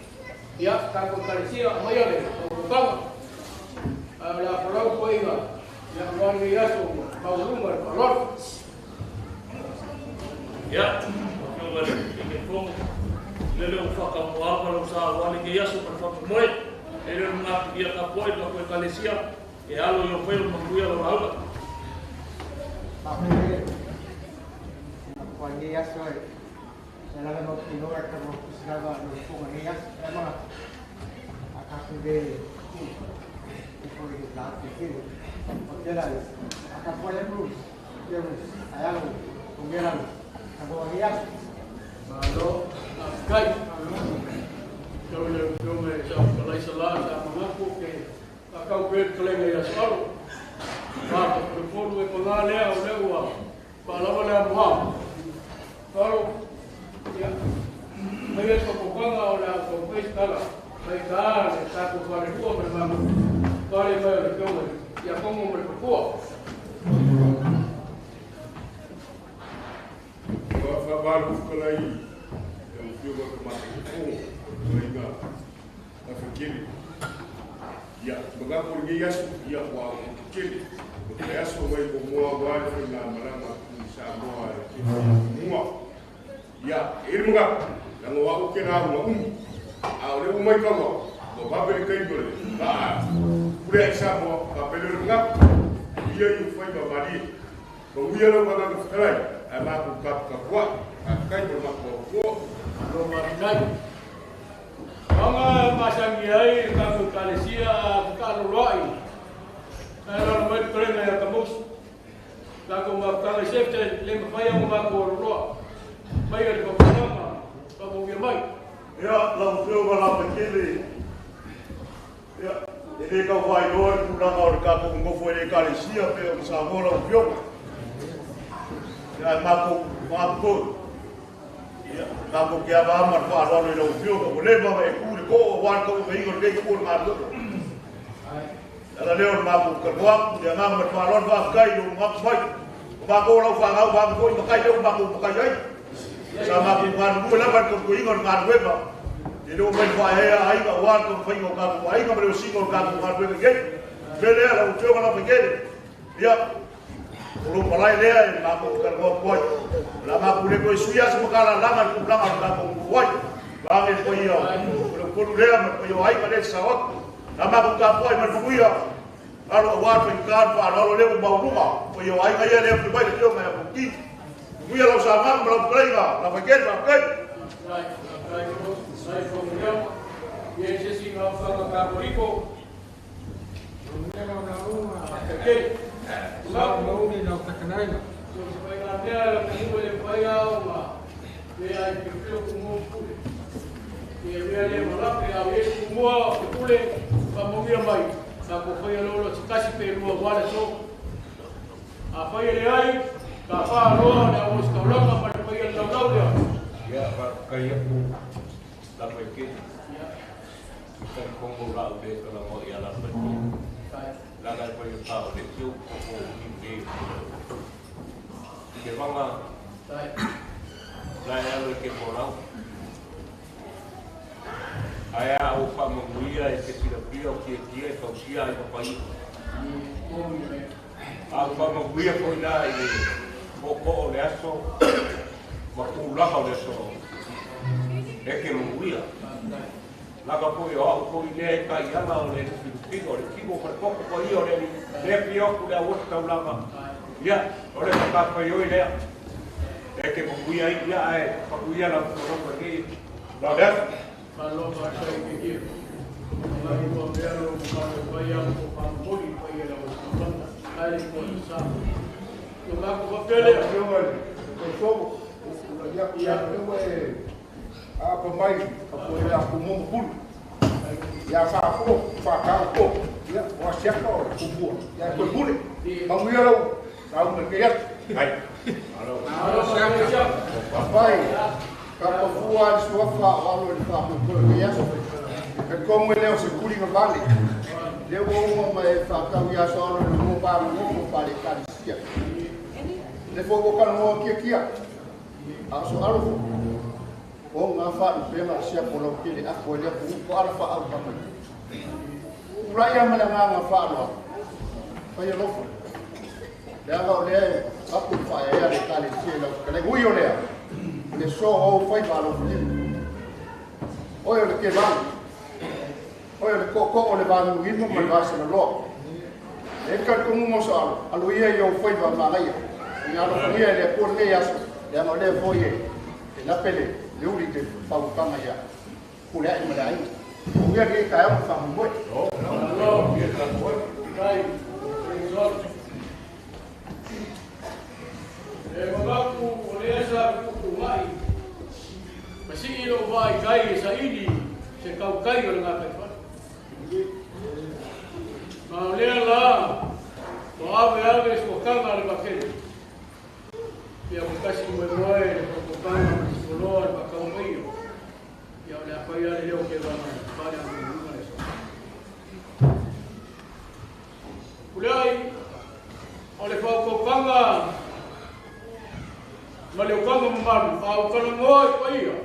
[SPEAKER 6] Ya, takut Galicia, maya le, bang. Ada perlu kau ini, yang kau ni asal kau rumah perlu.
[SPEAKER 7] Ya, kau ini pun lele ufaka muapa lu sa wali ke yasu perlu bermoi. Ele nak dia kapoi kau Galicia, ya lu yo pelu menguya lu lalu.
[SPEAKER 8] Kau ini asal Dalam waktu itu kita bersiaga untuk mengias, memang akan sudah ikut latih. Okeylah, akan boleh terus, terus, ayam, kemudian, kalau mengias,
[SPEAKER 6] Lalu, kait. Kalau Islam sama mengaku ke akau berkeleng ya selalu. Maka berpuluh pengalih oleh uang, kalau oleh uang, kalau ya, maya sokokanga ola kompres kala, maya kala satu kali dua memang kali maya lekong ya kamu berkuah.
[SPEAKER 5] Baru kelai, yang juga kemati itu, mereka fikir, ya, mengapa dia ya wah fikir, dia semua itu semua buat dengan mereka semua, semua. Ya, ini mengap, yang awak kena awak awak umai kau, kau bapa ni dulu, boleh sama, bapa ni mengap, dia itu fai bapa dia, kau dia lo pada sekarang, aku kuat, aku bermak kau,
[SPEAKER 6] Rumah naik. Orang macam ni, kalau Galicia, kalau Roy, kalau mereka kena yang kamus, kalau mereka sefte, lembut payah mengaku Roy. Baik ada apa? Kamu biar
[SPEAKER 5] Ya, lalu coba lah begini. Ya, ini kau faham kurang orang kamu ngofoi di Galicia, pero sama orang biok. Ya, mampu. Ya, kamu kaya amat faham orang biok. Boleh bawa ekor kau, wan kau mengikut dia ekor malu. Kalau dia mampu kerbuat, dia ngambil faham orang kaya, mampu baik. Mampu orang faham, mampu pakai dia, mampu pakai. Sama bukan bukan apa kau ingat kan weba. Jadi orang fahaya, aing awal kau fahing kau kau, aing kau berusi kau kan weba begini. Bela lah ucap lah begini. Ya, kalau balai dia, aku kerja kuat. Lama aku lekoi suya semua kalah langan aku langan aku kuat. Bangin kau iya. Kalau dia kau aing pada sawat. Lama aku kuat berkuya. Kalau awal pengkat, kalau dia bawa rumah, kau iya aing ayah dia berbaik dia macam bukti. Kuya lau sama belum kelaiga, lau pakai,
[SPEAKER 6] Saya kemudian, dia sesi kalau Rico, kemudian orang rumah, pakai, mau ni nak terkenal, supaya dia kamu boleh bayar, dia itu semua, dia malah dia semua boleh, kamu dia baik, aku bayar lolo kasih perlu awal tu, apa yang dia Kapa roh dan us kaulang apa bagian lau dia?
[SPEAKER 2] Ya, kayak bu, tapi kita kongol deh kalau mau ialah betul. Lagai pergi tahu deh tu kongol ini. Kita mana? Lain lagi orang. Ayah upah mengulia itu tidak beliau dia kau sia itu pagi. Apa mengulia kau dah ini. Koko le aso, makulaha le aso, eke munguia.
[SPEAKER 9] Laka pui o au pui le kai ana o le kiko le kiko par poko ko i o le pio ku le awot ka ulama. Ya, o le ka pa yo ile. E ke pui ai ya ai, pa pui ala ko ko ke. La da.
[SPEAKER 6] Kalau bahasa ini, kalau ibu biar kalau bayar untuk pampuri bayar untuk hari puasa. Cuma aku pilih.
[SPEAKER 10] Kosovo, ya apa mai apa ya kumupul ya fapo fakao ya wasiako kubu ya kubu manguyalo tahu mereka
[SPEAKER 5] Hai.
[SPEAKER 6] Kalau siap.
[SPEAKER 10] pai kapa fuan suafa walo di fapo ya e como ele se curi no vale deu uma fakao ya solo no ba no vale carícia le fogo kan mo kia aso alo o nga fa pema sia polo kile a ko le ko ala fa au pa ula ya mala nga fa lo fa yo lo ya ga le a ku fa ya le kale sia lo kale gu yo le le so o fa ba lo ni o yo le ke ba o yo le ko o le ba ni mo ma ba se lo e ka ko mo so alo ye yo fa ba ma ga ya ya lo ni le ko le ya so ya no le foye la pele le uri te pau tama ya kule ai malai o ya ke ka ya fa mo
[SPEAKER 6] Kalau baik, resort. Mengaku oleh saya kumai. Masih ilo baik kai sa ini sekau kai orang apa itu. Maulil lah, maaf ya guys, bukan ada pakai. Ya kasih memoy, bukan sekolah, pakai umayo. Ya oleh apa ya dia okey banget, banyak hubungan itu. Ulai oleh kau panga maleu kanga malu au kana ngoi paia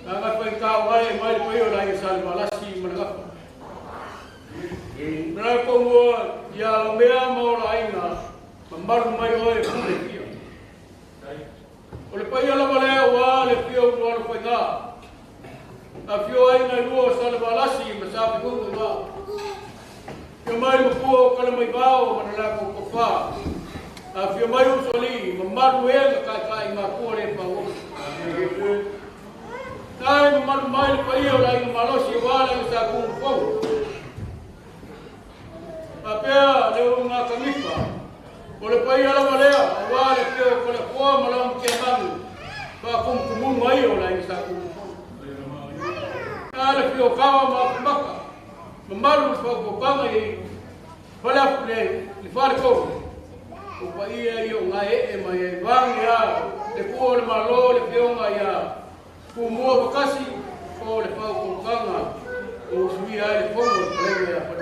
[SPEAKER 6] nanga kau ai mai paia lai salva lasi malaka mereka mo ya mea mau laina mambaru mai oi pule kia oleh paia la maleu wa le pio no paia a fio ai na luo salva lasi masafi kundu ba Fio mai mo kala mai bao manala ko kofa. A fio mai usoli mamaru e ka ma ko le pa o. Kai mamaru mai pa io la i malosi wala sa ku ko. Apea le unha kamifa. Ko le pa io la malea wala fio ko le ko malam ke mangu. Pa kum kumun mai o la i sa ku. Ala fio kawa ma maka. Mamaru ko panga i pala le farko o paia io ngai e mai vang ya le ko le malo le pionga ya ku mo bakasi ko le pau ko panga o sui ai le pongo le ya pa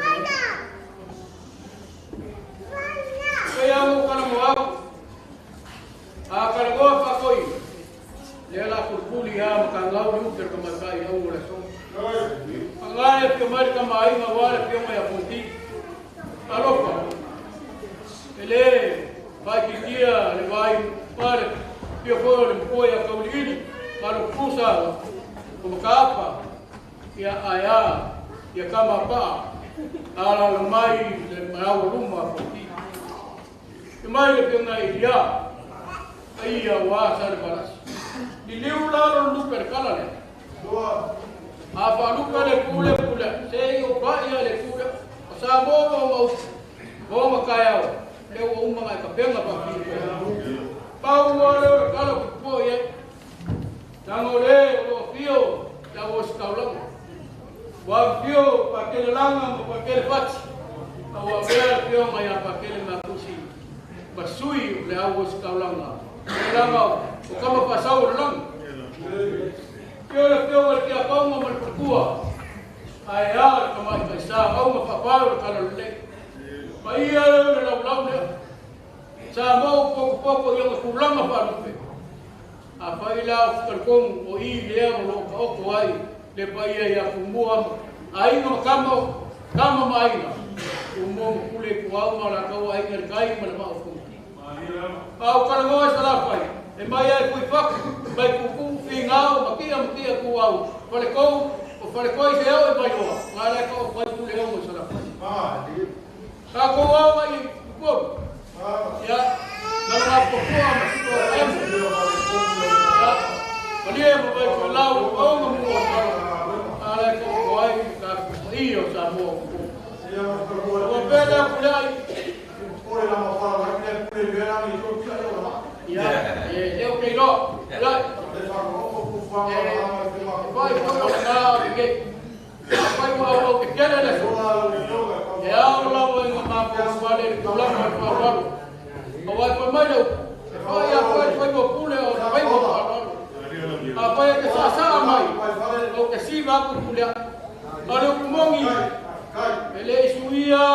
[SPEAKER 6] kaya mo kana mo a kana go pa koi le la kurpuli ya makangau lu ter kamakai au le so Angai ke mai ka mai ma wala ke mai apunti. Alopa. Ele vai que dia le vai para que for le poia ka ulini. Para cruza como capa. Ya aya ya kama pa. Ala le mai le mau rumah apunti. Ke mai le ke ngai dia. Ai ya wa sa le paras. Di liu la lu per kala le. Apa luka le kule sei o pai le kule sa mo mo kaya le o uma ka penga pa ki pau wala kala ko ye tangole o fio da o skaulang wa fio pa ke langa pa ke pat o ver fio mai pa ke ma kusi basui le o skaulang langa o kama pasau lang Yo le peo al que apamo mal portua. Ai al como ai sa au ma papalo kala le. Mai le la blaune. Sa mo poco yo ko blanga pa no pe. A pai la kal kom o i le o ko ai le pai ya kumua. Ai no kama mai na. Umo kule ko au ma la ko ai ker kai ma ma ko. Au kala go sa la pai. E mai ai kui pak mai ku ku fingao makia ku au pole ko o fale koi se au e pai noa. Ngā rei ka o pai pule au mo sara. Ka ko au mai ko. Ya, ngā ngā pokua ma siko o emu. Ya, malie mo pai ko lau au ngā mua sara. Ngā rei ka o ai ka i o sa mua ko. O pēna pule ai.
[SPEAKER 1] Ore la mawhara, ne pule vera ni ko pia yo la.
[SPEAKER 6] Ya, leo kei no. Ya. Vai foi o canal que vai o que quer ele é a lá o em uma pessoa ele pula para fora o vai foi mais foi o pule o vai para fora a vai que sa mai o que se vai para pular olha o mongi ele suia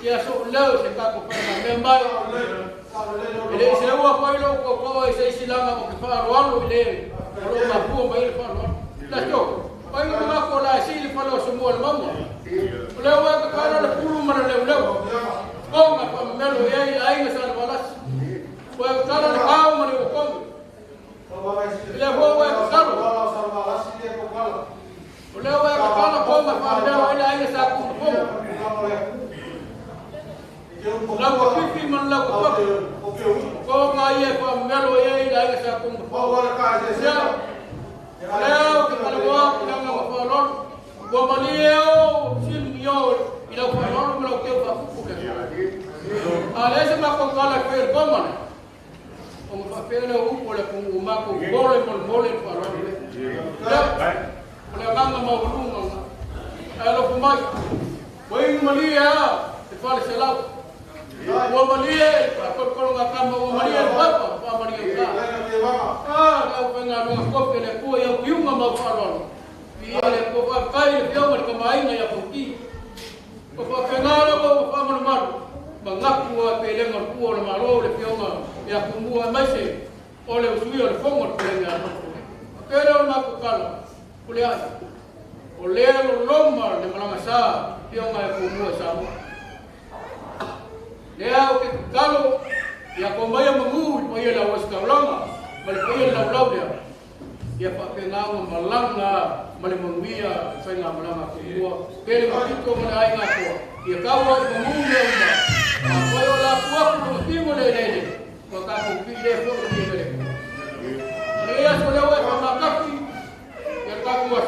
[SPEAKER 6] e a sua leu se tá com para vai ele se o apoio o esse silama o que faz o ano ele kalau mampu bayar falon, dah jauh. Bayar mampu lah sih falon semua mampu. Kalau awak kalau puluh mana lew, kau apa melu ya, aing asal balas. Kalau kau mana kau, bila awak kalau, kalau awak kalau kau apa melu ya, aing asal kau. Lagu pipi mana lagu apa? Kau ngai apa melu ya, aing asal kau. Leo kalau gua bilang apa falon, gua baliau simio ila falon kalau kau baku kan. Ada semua kau kalau kau berkoman, kau pakai le upo le kau maku boleh falon. Kalau nggak mau belum, kalau kumat, kau ingin malia, terpaling selau. Gua malia, kalau nggak kamu malia apa malia kau pengaruh kau kena kau yang biung sama falon. Biar kau pakai biung mereka main ya pergi. Kau pengaruh kau faman mar, mengaku peleng kau le malo le biung ya kumua masih oleh usui oleh fomor peleng. Kau nak kalau kuliah, oleh lomar le malam masa biung ya kumua sama. Dia kalau ya kau bayar mengul, bayar lawas kau lama. Malipaya law dia. Dia pakai ngau malanga, malimangwia, saya ngau malanga kuwa. Pero makito malai ngako. Dia kau mengumia uma. Apoyo la kuwa kumtimo lele. Maka kupile ko lele. Dia sudah wa pamakapi. Ya kakuwa.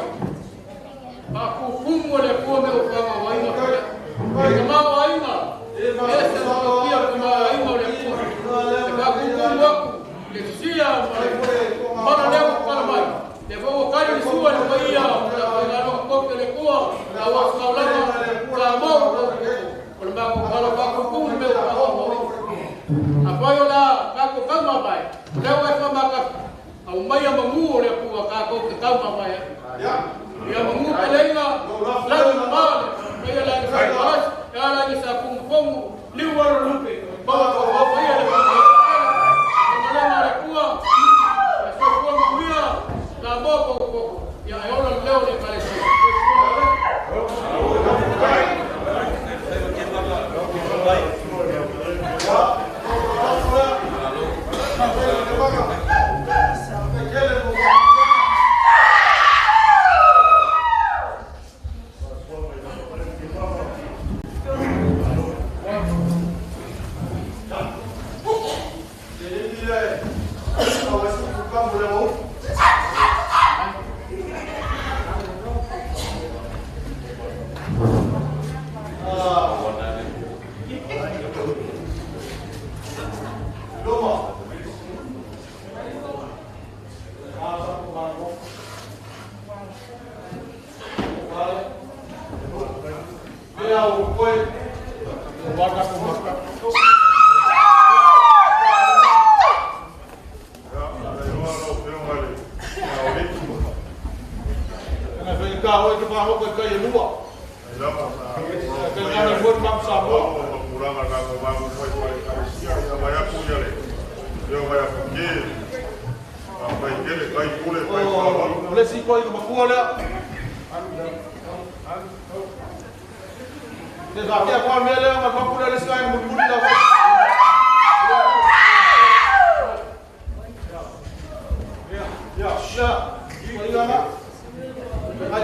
[SPEAKER 6] Aku kumu le kuwa me ufama waina. Kama waina. Esa dia kama waina le kuwa. Aku kumu aku. Lesia mana leo para mai devo kali sua no ia na no coque le coa na was na lama para mo por ba ko para ba ko kun me pa ho apoio la ka ko kama bai leo e kama ka au mai mangu le ko ka ko kama bai ya mangu pelenga la no mal me la sa pas ya la ni sa kun kun liwar lupe ba ko ba ia le ya ahora leo le parece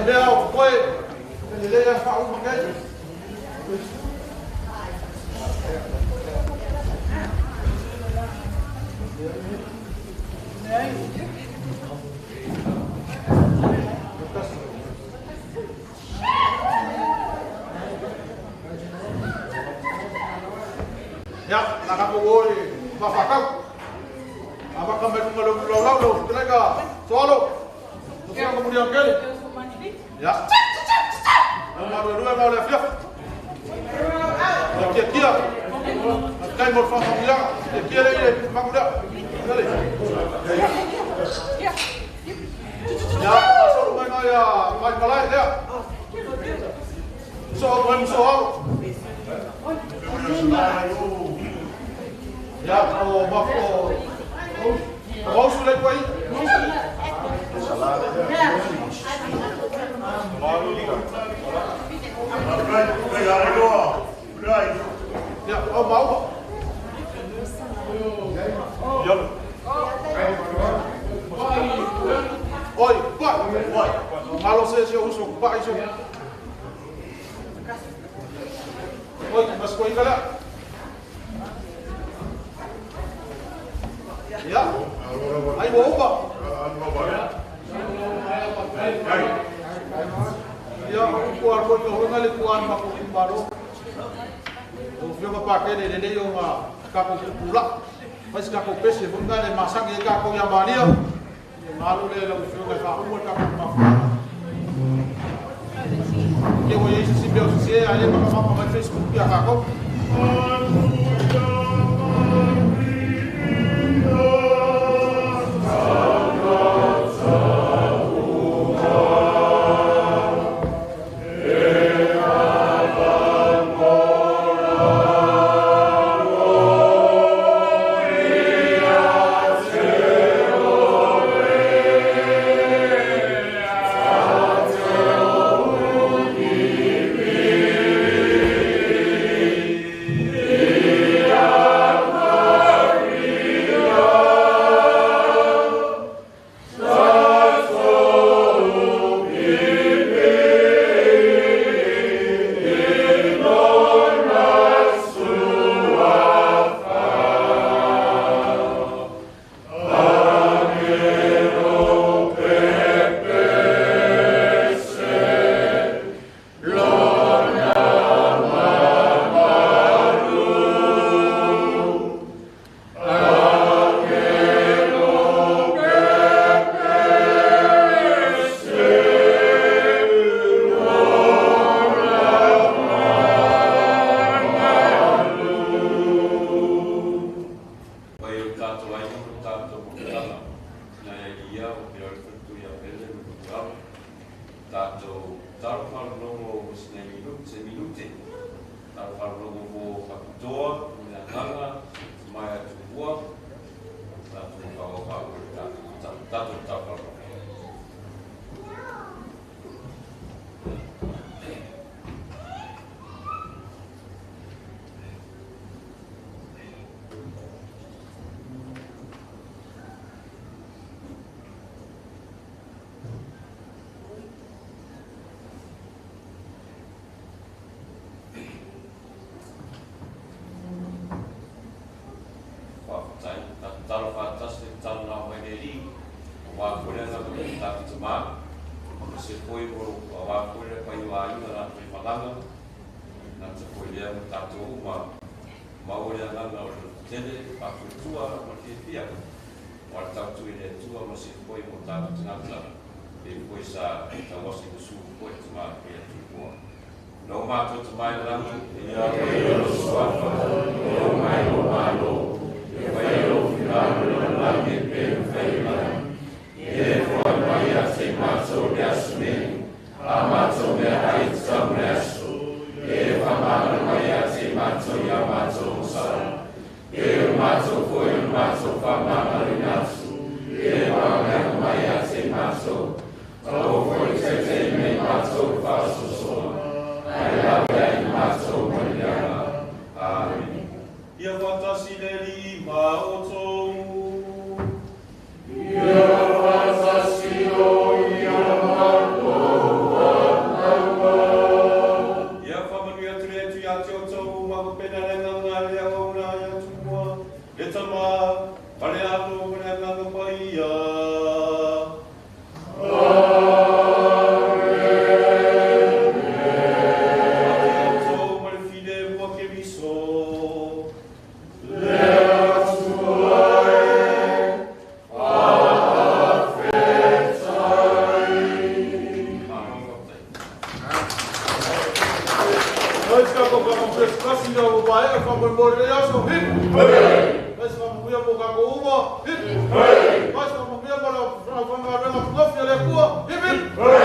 [SPEAKER 1] Now Dia fa uma gaja. Ya, nakapugol, mafakaw. Abang kami mengelulau, tenaga, solo. Terus kemudian kali. Ya. Nomor dua mau lefiak. Kia. Kan mau faham ya. Kia lagi, mak udah. Kali. Ya, masuk rumah ya, main balai ya. Soal. Ya, oh, bako. Mau sudah kuai. Ya, oh mau. Ya. Oi, Pak. Kalau saya usung Pak isu. Oi, mas kuai kala. Ya. Ai mau Pak. Ya, kuar ko ngali kuan mako baru. Ufio ka pake de yo ma ka ko pula. Mas ka ko pese bunga le masang ye ka ko ya mania. Malu le la ufio ka fa umur ka ko ma. Ke wo ye si beo si ale ma Facebook ya ka ko.
[SPEAKER 2] tau ma ko pena le nganga le au na ya tumua. Le tama, pare ato ko le nganga pa ia.
[SPEAKER 1] Hip hip!